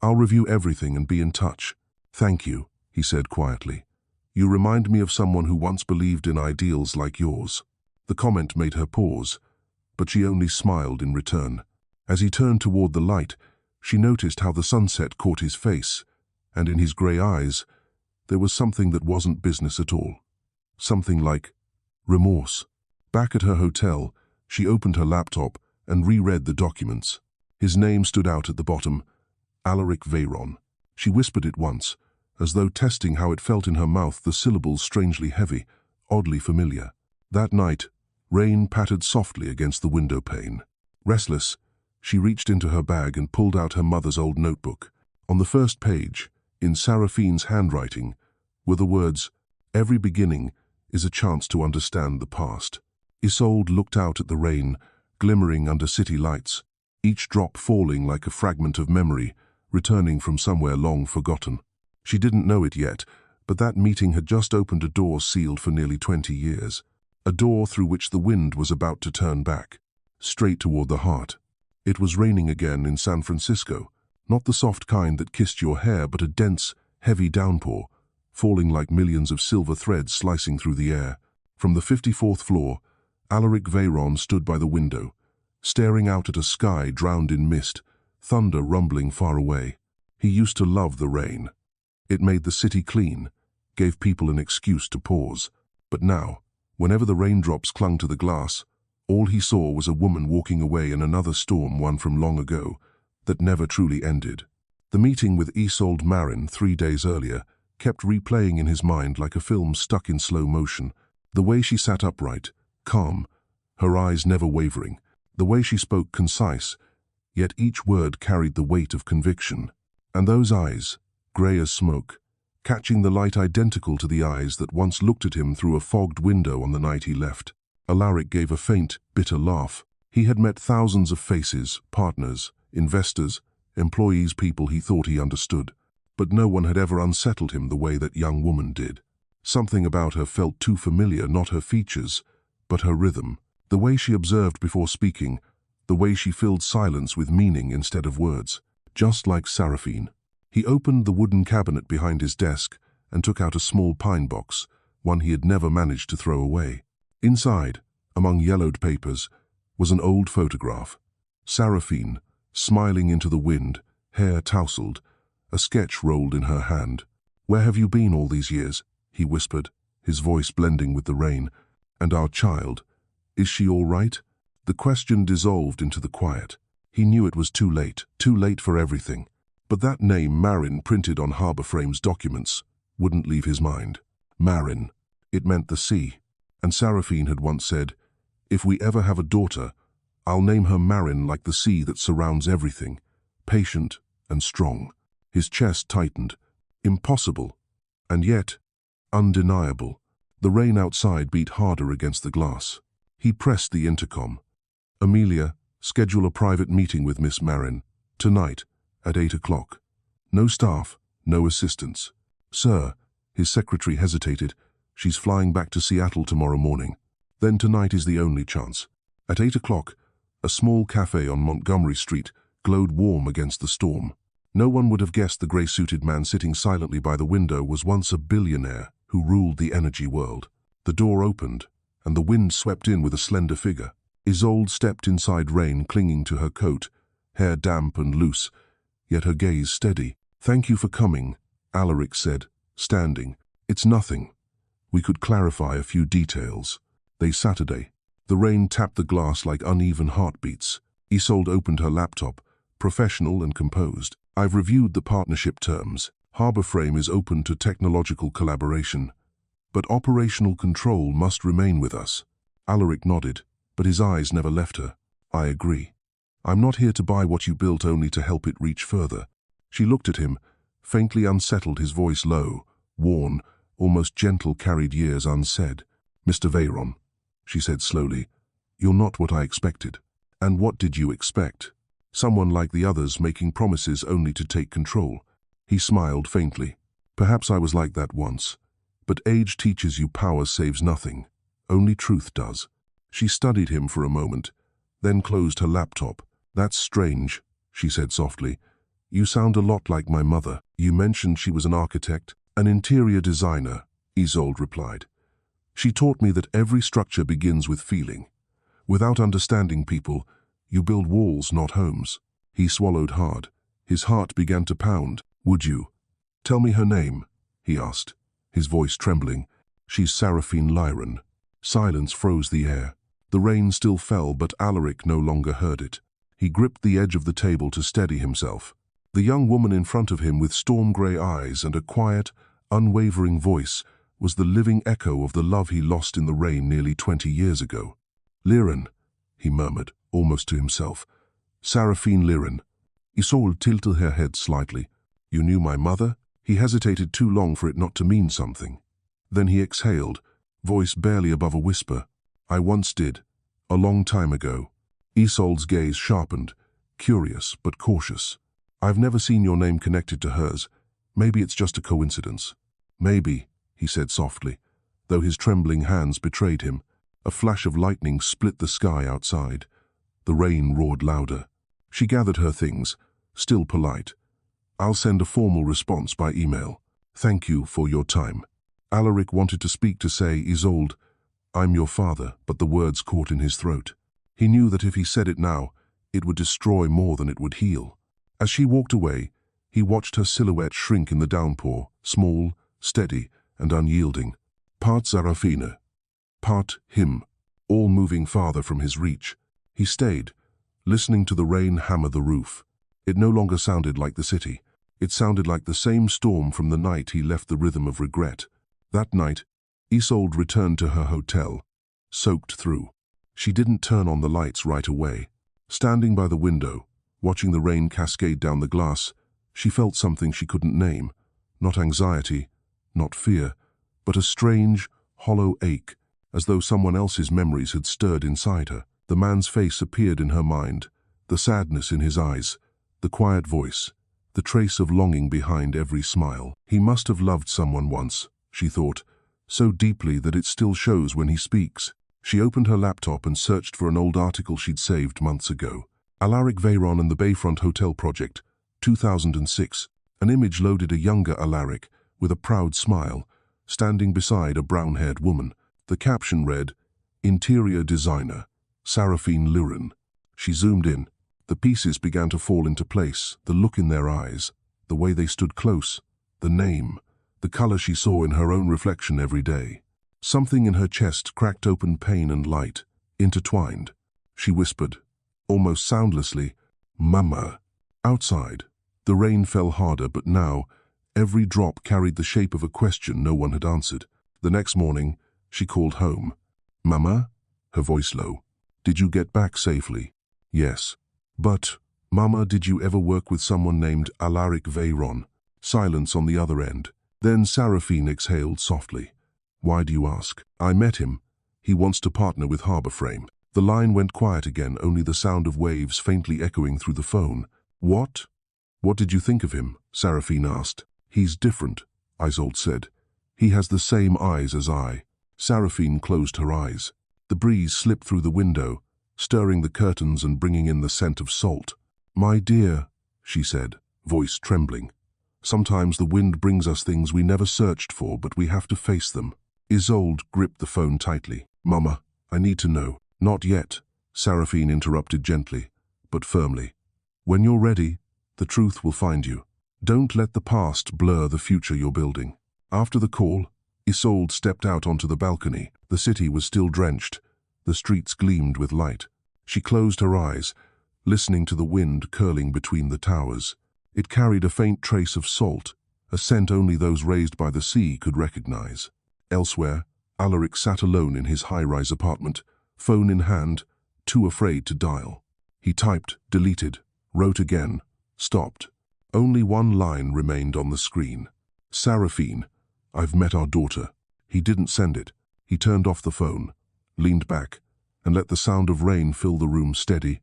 "I'll review everything and be in touch." "Thank you," he said quietly. "You remind me of someone who once believed in ideals like yours." The comment made her pause, but she only smiled in return. As he turned toward the light, she noticed how the sunset caught his face, and in his grey eyes, there was something that wasn't business at all. Something like remorse. Back at her hotel, she opened her laptop and reread the documents. His name stood out at the bottom: Allaric Veyron. She whispered it once, as though testing how it felt in her mouth, the syllables strangely heavy, oddly familiar. That night, rain pattered softly against the window pane. Restless, she reached into her bag and pulled out her mother's old notebook. On the first page, in Saraphene's handwriting, were the words, "Every beginning is a chance to understand the past." Isolde looked out at the rain, glimmering under city lights, each drop falling like a fragment of memory, returning from somewhere long forgotten. She didn't know it yet, but that meeting had just opened a door sealed for nearly 20 years. A door through which the wind was about to turn back, straight toward the heart. It was raining again in San Francisco, not the soft kind that kissed your hair, but a dense, heavy downpour, falling like millions of silver threads slicing through the air. From the 54th floor, Allaric Veyron stood by the window, staring out at a sky drowned in mist, thunder rumbling far away. He used to love the rain. It made the city clean, gave people an excuse to pause. But now, whenever the raindrops clung to the glass, all he saw was a woman walking away in another storm, one from long ago, that never truly ended. The meeting with Isolde Marin 3 days earlier kept replaying in his mind like a film stuck in slow motion. The way she sat upright, calm, her eyes never wavering. The way she spoke concise, yet each word carried the weight of conviction. And those eyes, grey as smoke, catching the light identical to the eyes that once looked at him through a fogged window on the night he left. Allaric gave a faint, bitter laugh. He had met thousands of faces, partners, investors, employees, people he thought he understood. But no one had ever unsettled him the way that young woman did. Something about her felt too familiar, not her features, but her rhythm. The way she observed before speaking, the way she filled silence with meaning instead of words. Just like Saraphene. He opened the wooden cabinet behind his desk and took out a small pine box, one he had never managed to throw away. Inside, among yellowed papers, was an old photograph. Saraphene, smiling into the wind, hair tousled, a sketch rolled in her hand. "Where have you been all these years?" he whispered, his voice blending with the rain. "And our child, is she all right?" The question dissolved into the quiet. He knew it was too late for everything. But that name, Marin, printed on Harborframe's documents, wouldn't leave his mind. Marin. It meant the sea. And Saraphene had once said, "If we ever have a daughter, I'll name her Marin, like the sea that surrounds everything, patient and strong. His chest tightened. Impossible, and yet undeniable. The rain outside beat harder against the glass. He pressed the intercom. "Amelia, schedule a private meeting with Miss Marin. Tonight, at 8 o'clock. No staff, no assistants." "Sir," his secretary hesitated. "She's flying back to Seattle tomorrow morning." "Then tonight is the only chance." At 8 o'clock, a small cafe on Montgomery Street glowed warm against the storm. No one would have guessed the grey-suited man sitting silently by the window was once a billionaire who ruled the energy world. The door opened, and the wind swept in with a slender figure. Isolde stepped inside rain, clinging to her coat, hair damp and loose, yet her gaze steady. "Thank you for coming," Allaric said, standing. "It's nothing. We could clarify a few details." Saturday. The rain tapped the glass like uneven heartbeats. Isolde opened her laptop, professional and composed. "I've reviewed the partnership terms. Harbor Frame is open to technological collaboration, but operational control must remain with us." Allaric nodded, but his eyes never left her. "I agree. I'm not here to buy what you built only to help it reach further." She looked at him, faintly unsettled, his voice low, worn, almost gentle, carried years unsaid. "Mr. Veyron," she said slowly, "you're not what I expected." "And what did you expect? Someone like the others, making promises only to take control?" He smiled faintly. "Perhaps I was like that once. But age teaches you power saves nothing. Only truth does." She studied him for a moment, then closed her laptop. "That's strange," she said softly. "You sound a lot like my mother." "You mentioned she was an architect?" "An interior designer," Isolde replied. "She taught me that every structure begins with feeling. Without understanding people, you build walls, not homes." He swallowed hard. His heart began to pound. "Would you tell me her name?" he asked, his voice trembling. "She's Saraphene Lyren." Silence froze the air. The rain still fell, but Allaric no longer heard it. He gripped the edge of the table to steady himself. The young woman in front of him, with storm-grey eyes and a quiet, unwavering voice, was the living echo of the love he lost in the rain nearly 20 years ago. "Lyren," he murmured, almost to himself. "Saraphene Lyren." Isolde tilted her head slightly. "You knew my mother?" He hesitated too long for it not to mean something. Then he exhaled, voice barely above a whisper. "I once did, a long time ago." Isolde's gaze sharpened, curious but cautious. "I've never seen your name connected to hers. Maybe it's just a coincidence." "Maybe," he said softly, though his trembling hands betrayed him. A flash of lightning split the sky outside. The rain roared louder. She gathered her things, still polite. "I'll send a formal response by email. Thank you for your time." Allaric wanted to speak, to say, "Isolde, I'm your father," but the words caught in his throat. He knew that if he said it now, it would destroy more than it would heal. As she walked away, he watched her silhouette shrink in the downpour, small, steady, and unyielding. Part Saraphene, part him, all moving farther from his reach. He stayed, listening to the rain hammer the roof. It no longer sounded like the city. It sounded like the same storm from the night he left the rhythm of regret. That night, Isolde returned to her hotel, soaked through. She didn't turn on the lights right away. Standing by the window, watching the rain cascade down the glass, she felt something she couldn't name. Not anxiety, not fear, but a strange, hollow ache, as though someone else's memories had stirred inside her. The man's face appeared in her mind, the sadness in his eyes, the quiet voice, the trace of longing behind every smile. He must have loved someone once, she thought, so deeply that it still shows when he speaks. She opened her laptop and searched for an old article she'd saved months ago. Allaric Veyron and the Bayfront Hotel Project, 2006. An image loaded, a younger Allaric, with a proud smile, standing beside a brown-haired woman. The caption read, "Interior Designer, Saraphene Lyren." She zoomed in. The pieces began to fall into place, the look in their eyes, the way they stood close, the name, the color she saw in her own reflection every day. Something in her chest cracked open, pain and light, intertwined. She whispered, almost soundlessly, "Mama." Outside, the rain fell harder, but now, every drop carried the shape of a question no one had answered. The next morning, she called home. "Mama?" Her voice low. Did you get back safely? Yes. But, Mama, did you ever work with someone named Allaric Veyron? Silence on the other end. Then Saraphene exhaled softly. Why do you ask? I met him. He wants to partner with Harbor Frame. The line went quiet again, only the sound of waves faintly echoing through the phone. What? What did you think of him? Saraphene asked. He's different, Isolde said. He has the same eyes as I. Saraphene closed her eyes. The breeze slipped through the window, stirring the curtains and bringing in the scent of salt. My dear, she said, voice trembling. Sometimes the wind brings us things we never searched for, but we have to face them. Isolde gripped the phone tightly. Mama, I need to know. Not yet, Saraphene interrupted gently, but firmly. When you're ready, the truth will find you. Don't let the past blur the future you're building. After the call, Isolde stepped out onto the balcony. The city was still drenched. The streets gleamed with light. She closed her eyes, listening to the wind curling between the towers. It carried a faint trace of salt, a scent only those raised by the sea could recognize. Elsewhere, Allaric sat alone in his high-rise apartment, phone in hand, too afraid to dial. He typed, deleted, wrote again, stopped. Only one line remained on the screen. Saraphene, I've met our daughter. He didn't send it. He turned off the phone, leaned back, and let the sound of rain fill the room steady,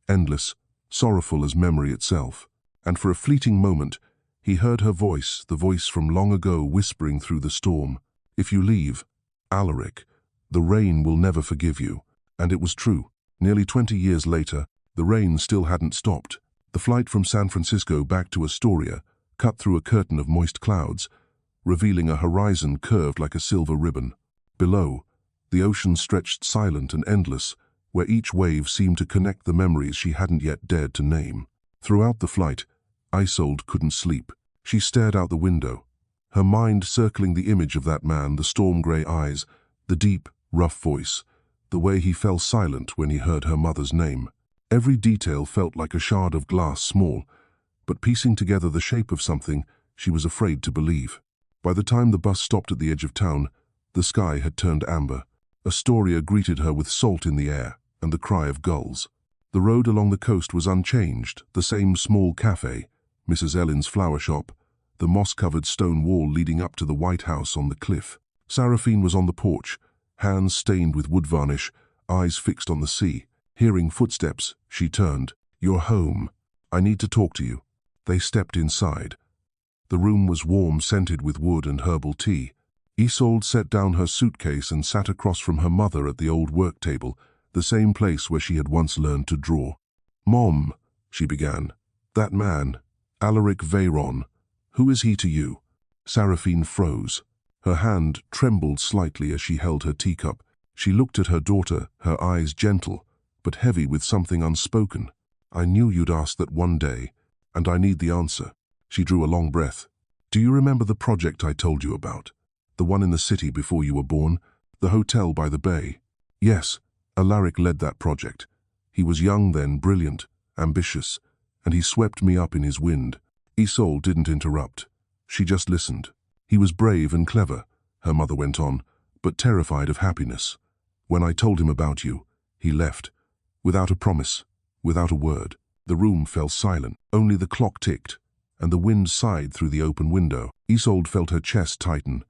endless, sorrowful as memory itself. And for a fleeting moment, he heard her voice, the voice from long ago whispering through the storm. If you leave, Allaric, the rain will never forgive you. And it was true. Nearly 20 years later, the rain still hadn't stopped. The flight from San Francisco back to Astoria cut through a curtain of moist clouds, revealing a horizon curved like a silver ribbon. Below, the ocean stretched silent and endless, where each wave seemed to connect the memories she hadn't yet dared to name. Throughout the flight, Isolde couldn't sleep. She stared out the window, her mind circling the image of that man, the storm-gray eyes, the deep, rough voice, the way he fell silent when he heard her mother's name. Every detail felt like a shard of glass, small, but piecing together the shape of something she was afraid to believe. By the time the bus stopped at the edge of town, the sky had turned amber. Astoria greeted her with salt in the air and the cry of gulls. The road along the coast was unchanged, the same small cafe, Mrs. Ellen's flower shop, the moss-covered stone wall leading up to the White House on the cliff. Saraphene was on the porch, hands stained with wood varnish, eyes fixed on the sea. Hearing footsteps, she turned. You're home. I need to talk to you. They stepped inside. The room was warm, scented with wood and herbal tea. Isolde set down her suitcase and sat across from her mother at the old work table, the same place where she had once learned to draw. Mom, she began. That man, Allaric Veyron, who is he to you? Saraphene froze. Her hand trembled slightly as she held her teacup. She looked at her daughter, her eyes gentle, but heavy with something unspoken. I knew you'd ask that one day, and I need the answer. She drew a long breath. Do you remember the project I told you about? The one in the city before you were born? The hotel by the bay? Yes, Allaric led that project. He was young then, brilliant, ambitious, and he swept me up in his wind. Isolde didn't interrupt. She just listened. He was brave and clever, her mother went on, but terrified of happiness. When I told him about you, he left. Without a promise, without a word. The room fell silent. Only the clock ticked, and the wind sighed through the open window. Isolde felt her chest tighten.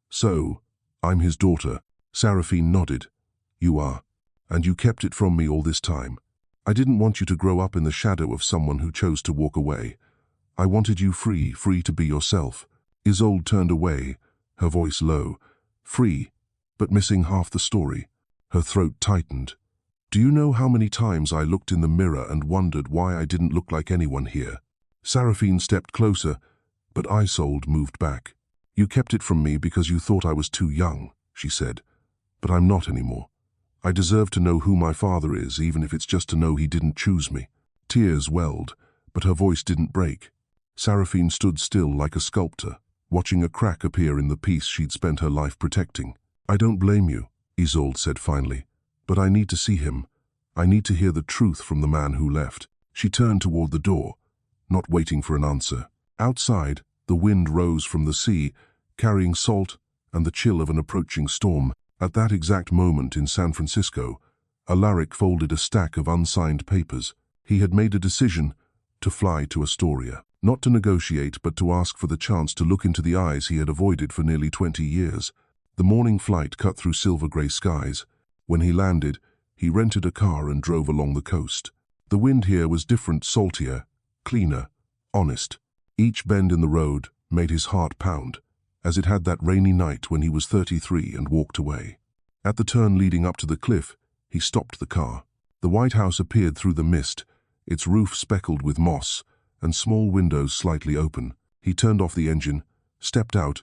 So, I'm his daughter. Saraphene nodded. You are. And you kept it from me all this time. I didn't want you to grow up in the shadow of someone who chose to walk away. I wanted you free, free to be yourself. Isolde turned away, her voice low. Free, but missing half the story. Her throat tightened. Do you know how many times I looked in the mirror and wondered why I didn't look like anyone here? Saraphene stepped closer, but Isolde moved back. You kept it from me because you thought I was too young, she said. But I'm not anymore. I deserve to know who my father is, even if it's just to know he didn't choose me. Tears welled, but her voice didn't break. Saraphene stood still like a sculptor, watching a crack appear in the piece she'd spent her life protecting. I don't blame you, Isolde said finally, but I need to see him. I need to hear the truth from the man who left. She turned toward the door, not waiting for an answer. Outside, the wind rose from the sea, carrying salt and the chill of an approaching storm. At that exact moment in San Francisco, Allaric folded a stack of unsigned papers. He had made a decision to fly to Astoria. Not to negotiate, but to ask for the chance to look into the eyes he had avoided for nearly 20 years. The morning flight cut through silver-grey skies. When he landed, he rented a car and drove along the coast. The wind here was different, saltier, cleaner, honest. Each bend in the road made his heart pound, as it had that rainy night when he was 33 and walked away. At the turn leading up to the cliff, he stopped the car. The White House appeared through the mist, its roof speckled with moss, and small windows slightly open. He turned off the engine, stepped out,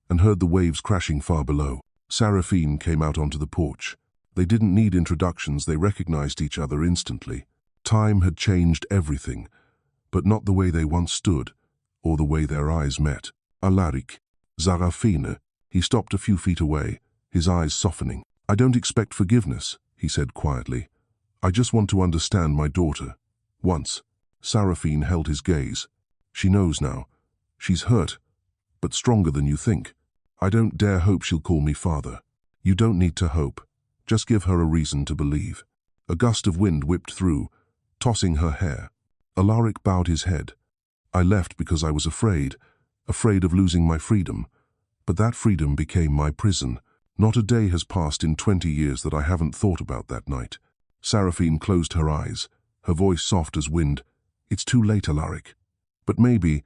and heard the waves crashing far below. Saraphene came out onto the porch. They didn't need introductions, they recognized each other instantly. Time had changed everything, but not the way they once stood, or the way their eyes met. Allaric, Saraphene. He stopped a few feet away, his eyes softening. "I don't expect forgiveness," he said quietly. "I just want to understand my daughter. Once." Saraphene held his gaze. "She knows now. She's hurt, but stronger than you think. I don't dare hope she'll call me father." "You don't need to hope. Just give her a reason to believe." A gust of wind whipped through, tossing her hair. Allaric bowed his head. "I left because I was afraid of losing my freedom. But that freedom became my prison. Not a day has passed in 20 years that I haven't thought about that night." Saraphene closed her eyes, her voice soft as wind. "It's too late, Allaric. But maybe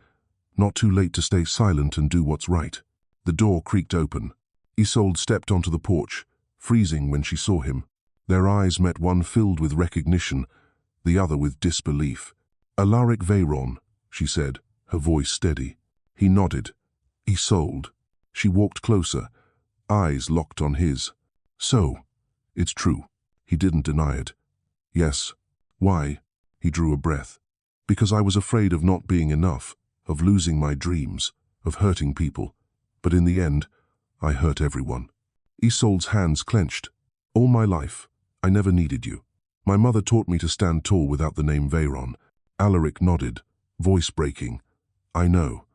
not too late to stay silent and do what's right." The door creaked open. Isolde stepped onto the porch, freezing when she saw him. Their eyes met, one filled with recognition, the other with disbelief. "Allaric Veyron," she said, her voice steady. He nodded. "Isolde." She walked closer, eyes locked on his. "So, it's true." He didn't deny it. "Yes." "Why?" He drew a breath. "Because I was afraid of not being enough, of losing my dreams, of hurting people. But in the end, I hurt everyone." Isolde's hands clenched. "All my life, I never needed you. My mother taught me to stand tall without the name Veyron." Allaric nodded, voice breaking. "I know,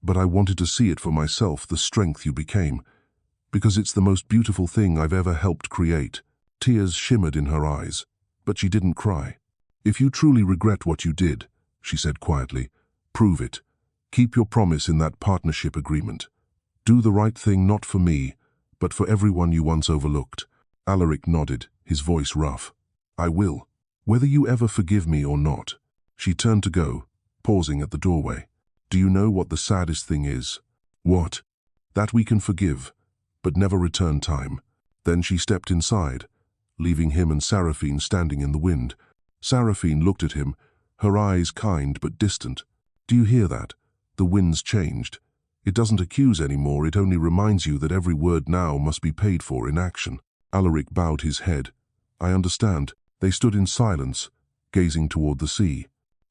but I wanted to see it for myself, the strength you became. Because it's the most beautiful thing I've ever helped create." Tears shimmered in her eyes, but she didn't cry. "If you truly regret what you did," she said quietly, "prove it. Keep your promise in that partnership agreement. Do the right thing, not for me, but for everyone you once overlooked." Allaric nodded, his voice rough. "I will, whether you ever forgive me or not." She turned to go, pausing at the doorway. "Do you know what the saddest thing is?" "What?" "That we can forgive, but never return time." Then she stepped inside, leaving him and Saraphene standing in the wind. Saraphene looked at him, her eyes kind but distant. "Do you hear that? The wind's changed. It doesn't accuse anymore, it only reminds you that every word now must be paid for in action." Allaric bowed his head. "I understand." They stood in silence, gazing toward the sea.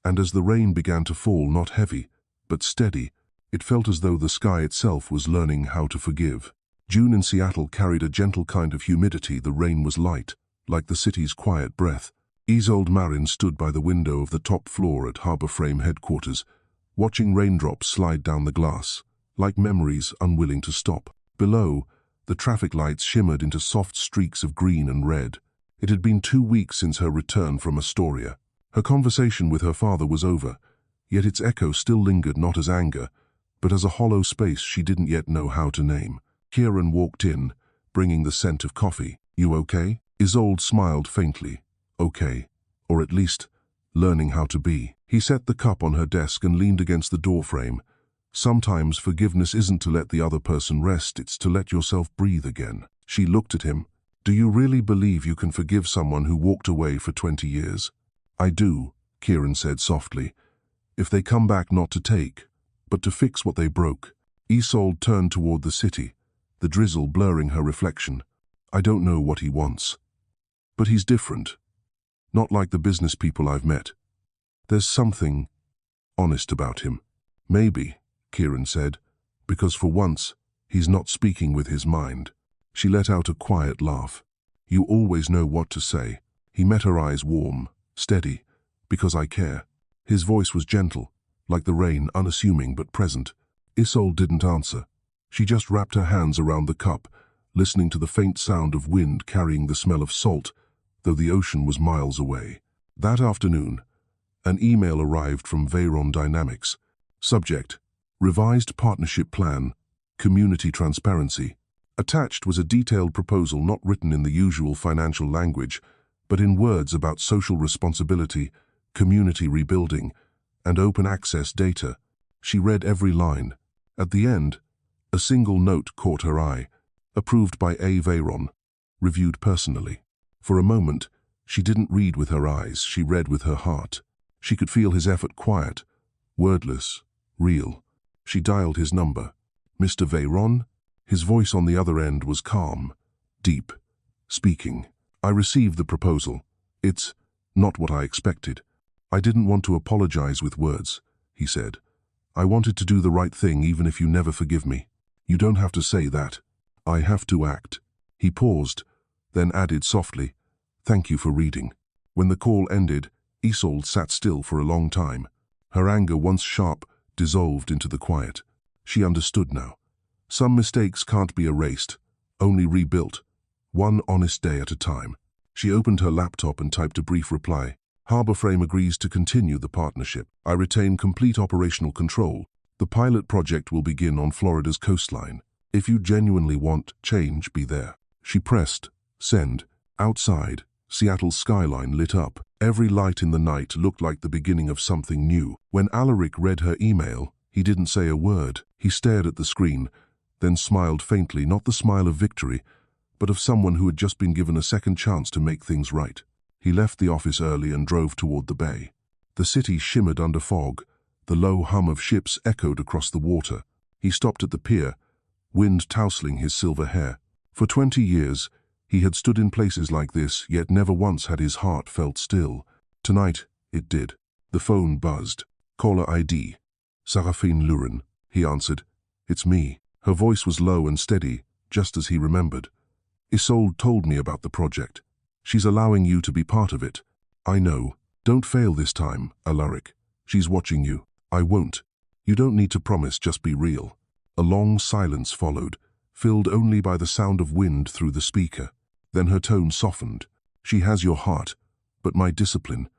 And as the rain began to fall, not heavy, but steady, it felt as though the sky itself was learning how to forgive. June in Seattle carried a gentle kind of humidity. The rain was light, like the city's quiet breath. Isolde Marin stood by the window of the top floor at Harbor Frame headquarters, watching raindrops slide down the glass, like memories unwilling to stop. Below, the traffic lights shimmered into soft streaks of green and red. It had been 2 weeks since her return from Astoria. Her conversation with her father was over, yet its echo still lingered, not as anger, but as a hollow space she didn't yet know how to name. Kieran walked in, bringing the scent of coffee. "You okay?" Isolde smiled faintly. "Okay. Or at least, learning how to be." He set the cup on her desk and leaned against the doorframe. "Sometimes forgiveness isn't to let the other person rest, it's to let yourself breathe again." She looked at him. "Do you really believe you can forgive someone who walked away for 20 years? "I do," Kieran said softly. "If they come back not to take, but to fix what they broke." Isolde turned toward the city, the drizzle blurring her reflection. "I don't know what he wants. But he's different. Not like the business people I've met. There's something honest about him." "Maybe," Kieran said, "because for once, he's not speaking with his mind." She let out a quiet laugh. "You always know what to say." He met her eyes, warm, steady. "Because I care." His voice was gentle, like the rain, unassuming but present. Isolde didn't answer. She just wrapped her hands around the cup, listening to the faint sound of wind carrying the smell of salt, though the ocean was miles away. That afternoon, an email arrived from Veyron Dynamics. Subject: Revised Partnership Plan, Community Transparency. Attached was a detailed proposal not written in the usual financial language, but in words about social responsibility, community rebuilding, and open access data. She read every line. At the end, a single note caught her eye. Approved by A. Veyron. Reviewed personally. For a moment, she didn't read with her eyes, she read with her heart. She could feel his effort quiet, wordless, real. She dialed his number. Mr. Veyron? His voice on the other end was calm, deep, speaking. I received the proposal. It's not what I expected. I didn't want to apologize with words, he said. I wanted to do the right thing even if you never forgive me. You don't have to say that. I have to act. He paused, then added softly, Thank you for reading. When the call ended, Isolde sat still for a long time. Her anger, once sharp, dissolved into the quiet. She understood now. Some mistakes can't be erased, only rebuilt, one honest day at a time. She opened her laptop and typed a brief reply. Harborframe agrees to continue the partnership. I retain complete operational control. The pilot project will begin on Florida's coastline. If you genuinely want change, be there. She pressed send. Outside, Seattle's skyline lit up. Every light in the night looked like the beginning of something new. When Allaric read her email, he didn't say a word. He stared at the screen, then smiled faintly, not the smile of victory, but of someone who had just been given a second chance to make things right. He left the office early and drove toward the bay. The city shimmered under fog. The low hum of ships echoed across the water. He stopped at the pier, wind tousling his silver hair. For 20 years, he had stood in places like this, yet never once had his heart felt still. Tonight, it did. The phone buzzed. Caller ID. Saraphene Lyren, he answered. It's me. Her voice was low and steady, just as he remembered. Isolde told me about the project. She's allowing you to be part of it. I know. Don't fail this time, Allaric. She's watching you. I won't. You don't need to promise, just be real. A long silence followed, filled only by the sound of wind through the speaker. Then her tone softened. She has your heart, but my discipline.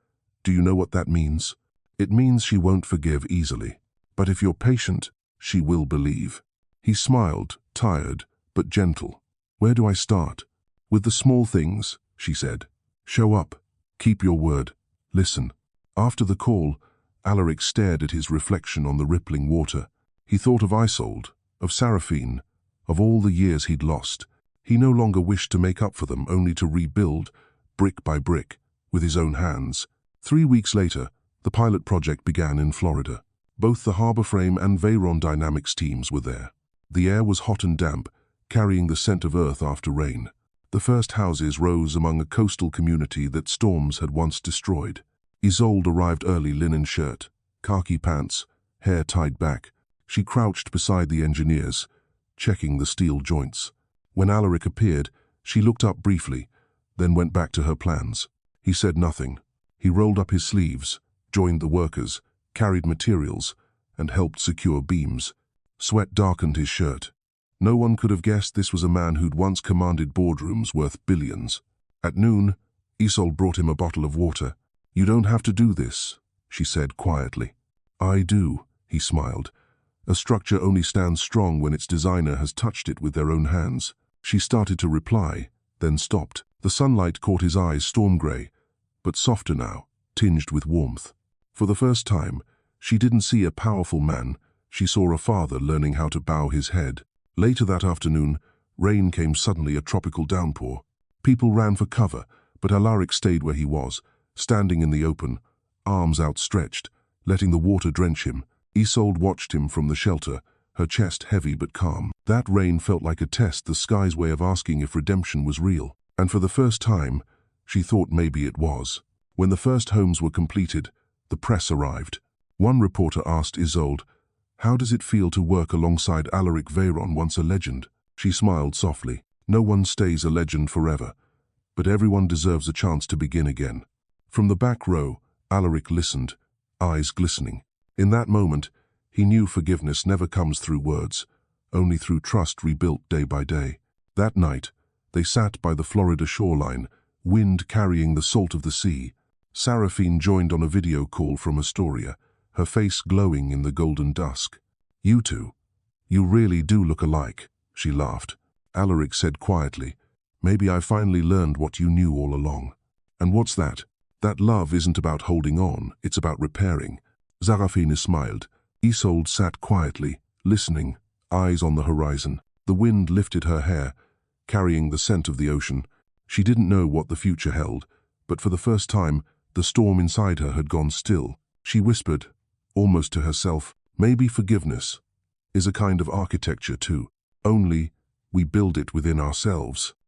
Do you know what that means? It means she won't forgive easily. But if you're patient, she will believe. He smiled, tired, but gentle. Where do I start? With the small things, she said. Show up. Keep your word. Listen. After the call, Allaric stared at his reflection on the rippling water. He thought of Isolde, of Saraphene, of all the years he'd lost. He no longer wished to make up for them, only to rebuild, brick by brick, with his own hands. 3 weeks later, the pilot project began in Florida. Both the Harborframe and Veyron Dynamics teams were there. The air was hot and damp, carrying the scent of earth after rain. The first houses rose among a coastal community that storms had once destroyed. Isolde arrived early, linen shirt, khaki pants, hair tied back. She crouched beside the engineers, checking the steel joints. When Allaric appeared, she looked up briefly, then went back to her plans. He said nothing. He rolled up his sleeves, joined the workers, carried materials, and helped secure beams. Sweat darkened his shirt. No one could have guessed this was a man who'd once commanded boardrooms worth billions. At noon, Isolde brought him a bottle of water. You don't have to do this, she said quietly. I do, he smiled. A structure only stands strong when its designer has touched it with their own hands. She started to reply, then stopped. The sunlight caught his eyes, storm grey, but softer now, tinged with warmth. For the first time, she didn't see a powerful man. She saw a father learning how to bow his head. Later that afternoon, rain came suddenly, a tropical downpour. People ran for cover, but Allaric stayed where he was, standing in the open, arms outstretched, letting the water drench him. Isolde watched him from the shelter, her chest heavy but calm. That rain felt like a test, the sky's way of asking if redemption was real. And for the first time, she thought maybe it was. When the first homes were completed, the press arrived. One reporter asked Isolde, "How does it feel to work alongside Allaric Veyron, once a legend?" She smiled softly. No one stays a legend forever, but everyone deserves a chance to begin again. From the back row, Allaric listened, eyes glistening. In that moment, he knew forgiveness never comes through words, only through trust rebuilt day by day. That night, they sat by the Florida shoreline, wind carrying the salt of the sea. Saraphene joined on a video call from Astoria, her face glowing in the golden dusk. "You two, you really do look alike," she laughed. Allaric said quietly, "Maybe I finally learned what you knew all along." "And what's that?" "That love isn't about holding on, it's about repairing." Saraphene smiled. Isolde sat quietly, listening, eyes on the horizon. The wind lifted her hair, carrying the scent of the ocean. She didn't know what the future held, but for the first time, the storm inside her had gone still. She whispered, almost to herself, "Maybe forgiveness is a kind of architecture too, only we build it within ourselves."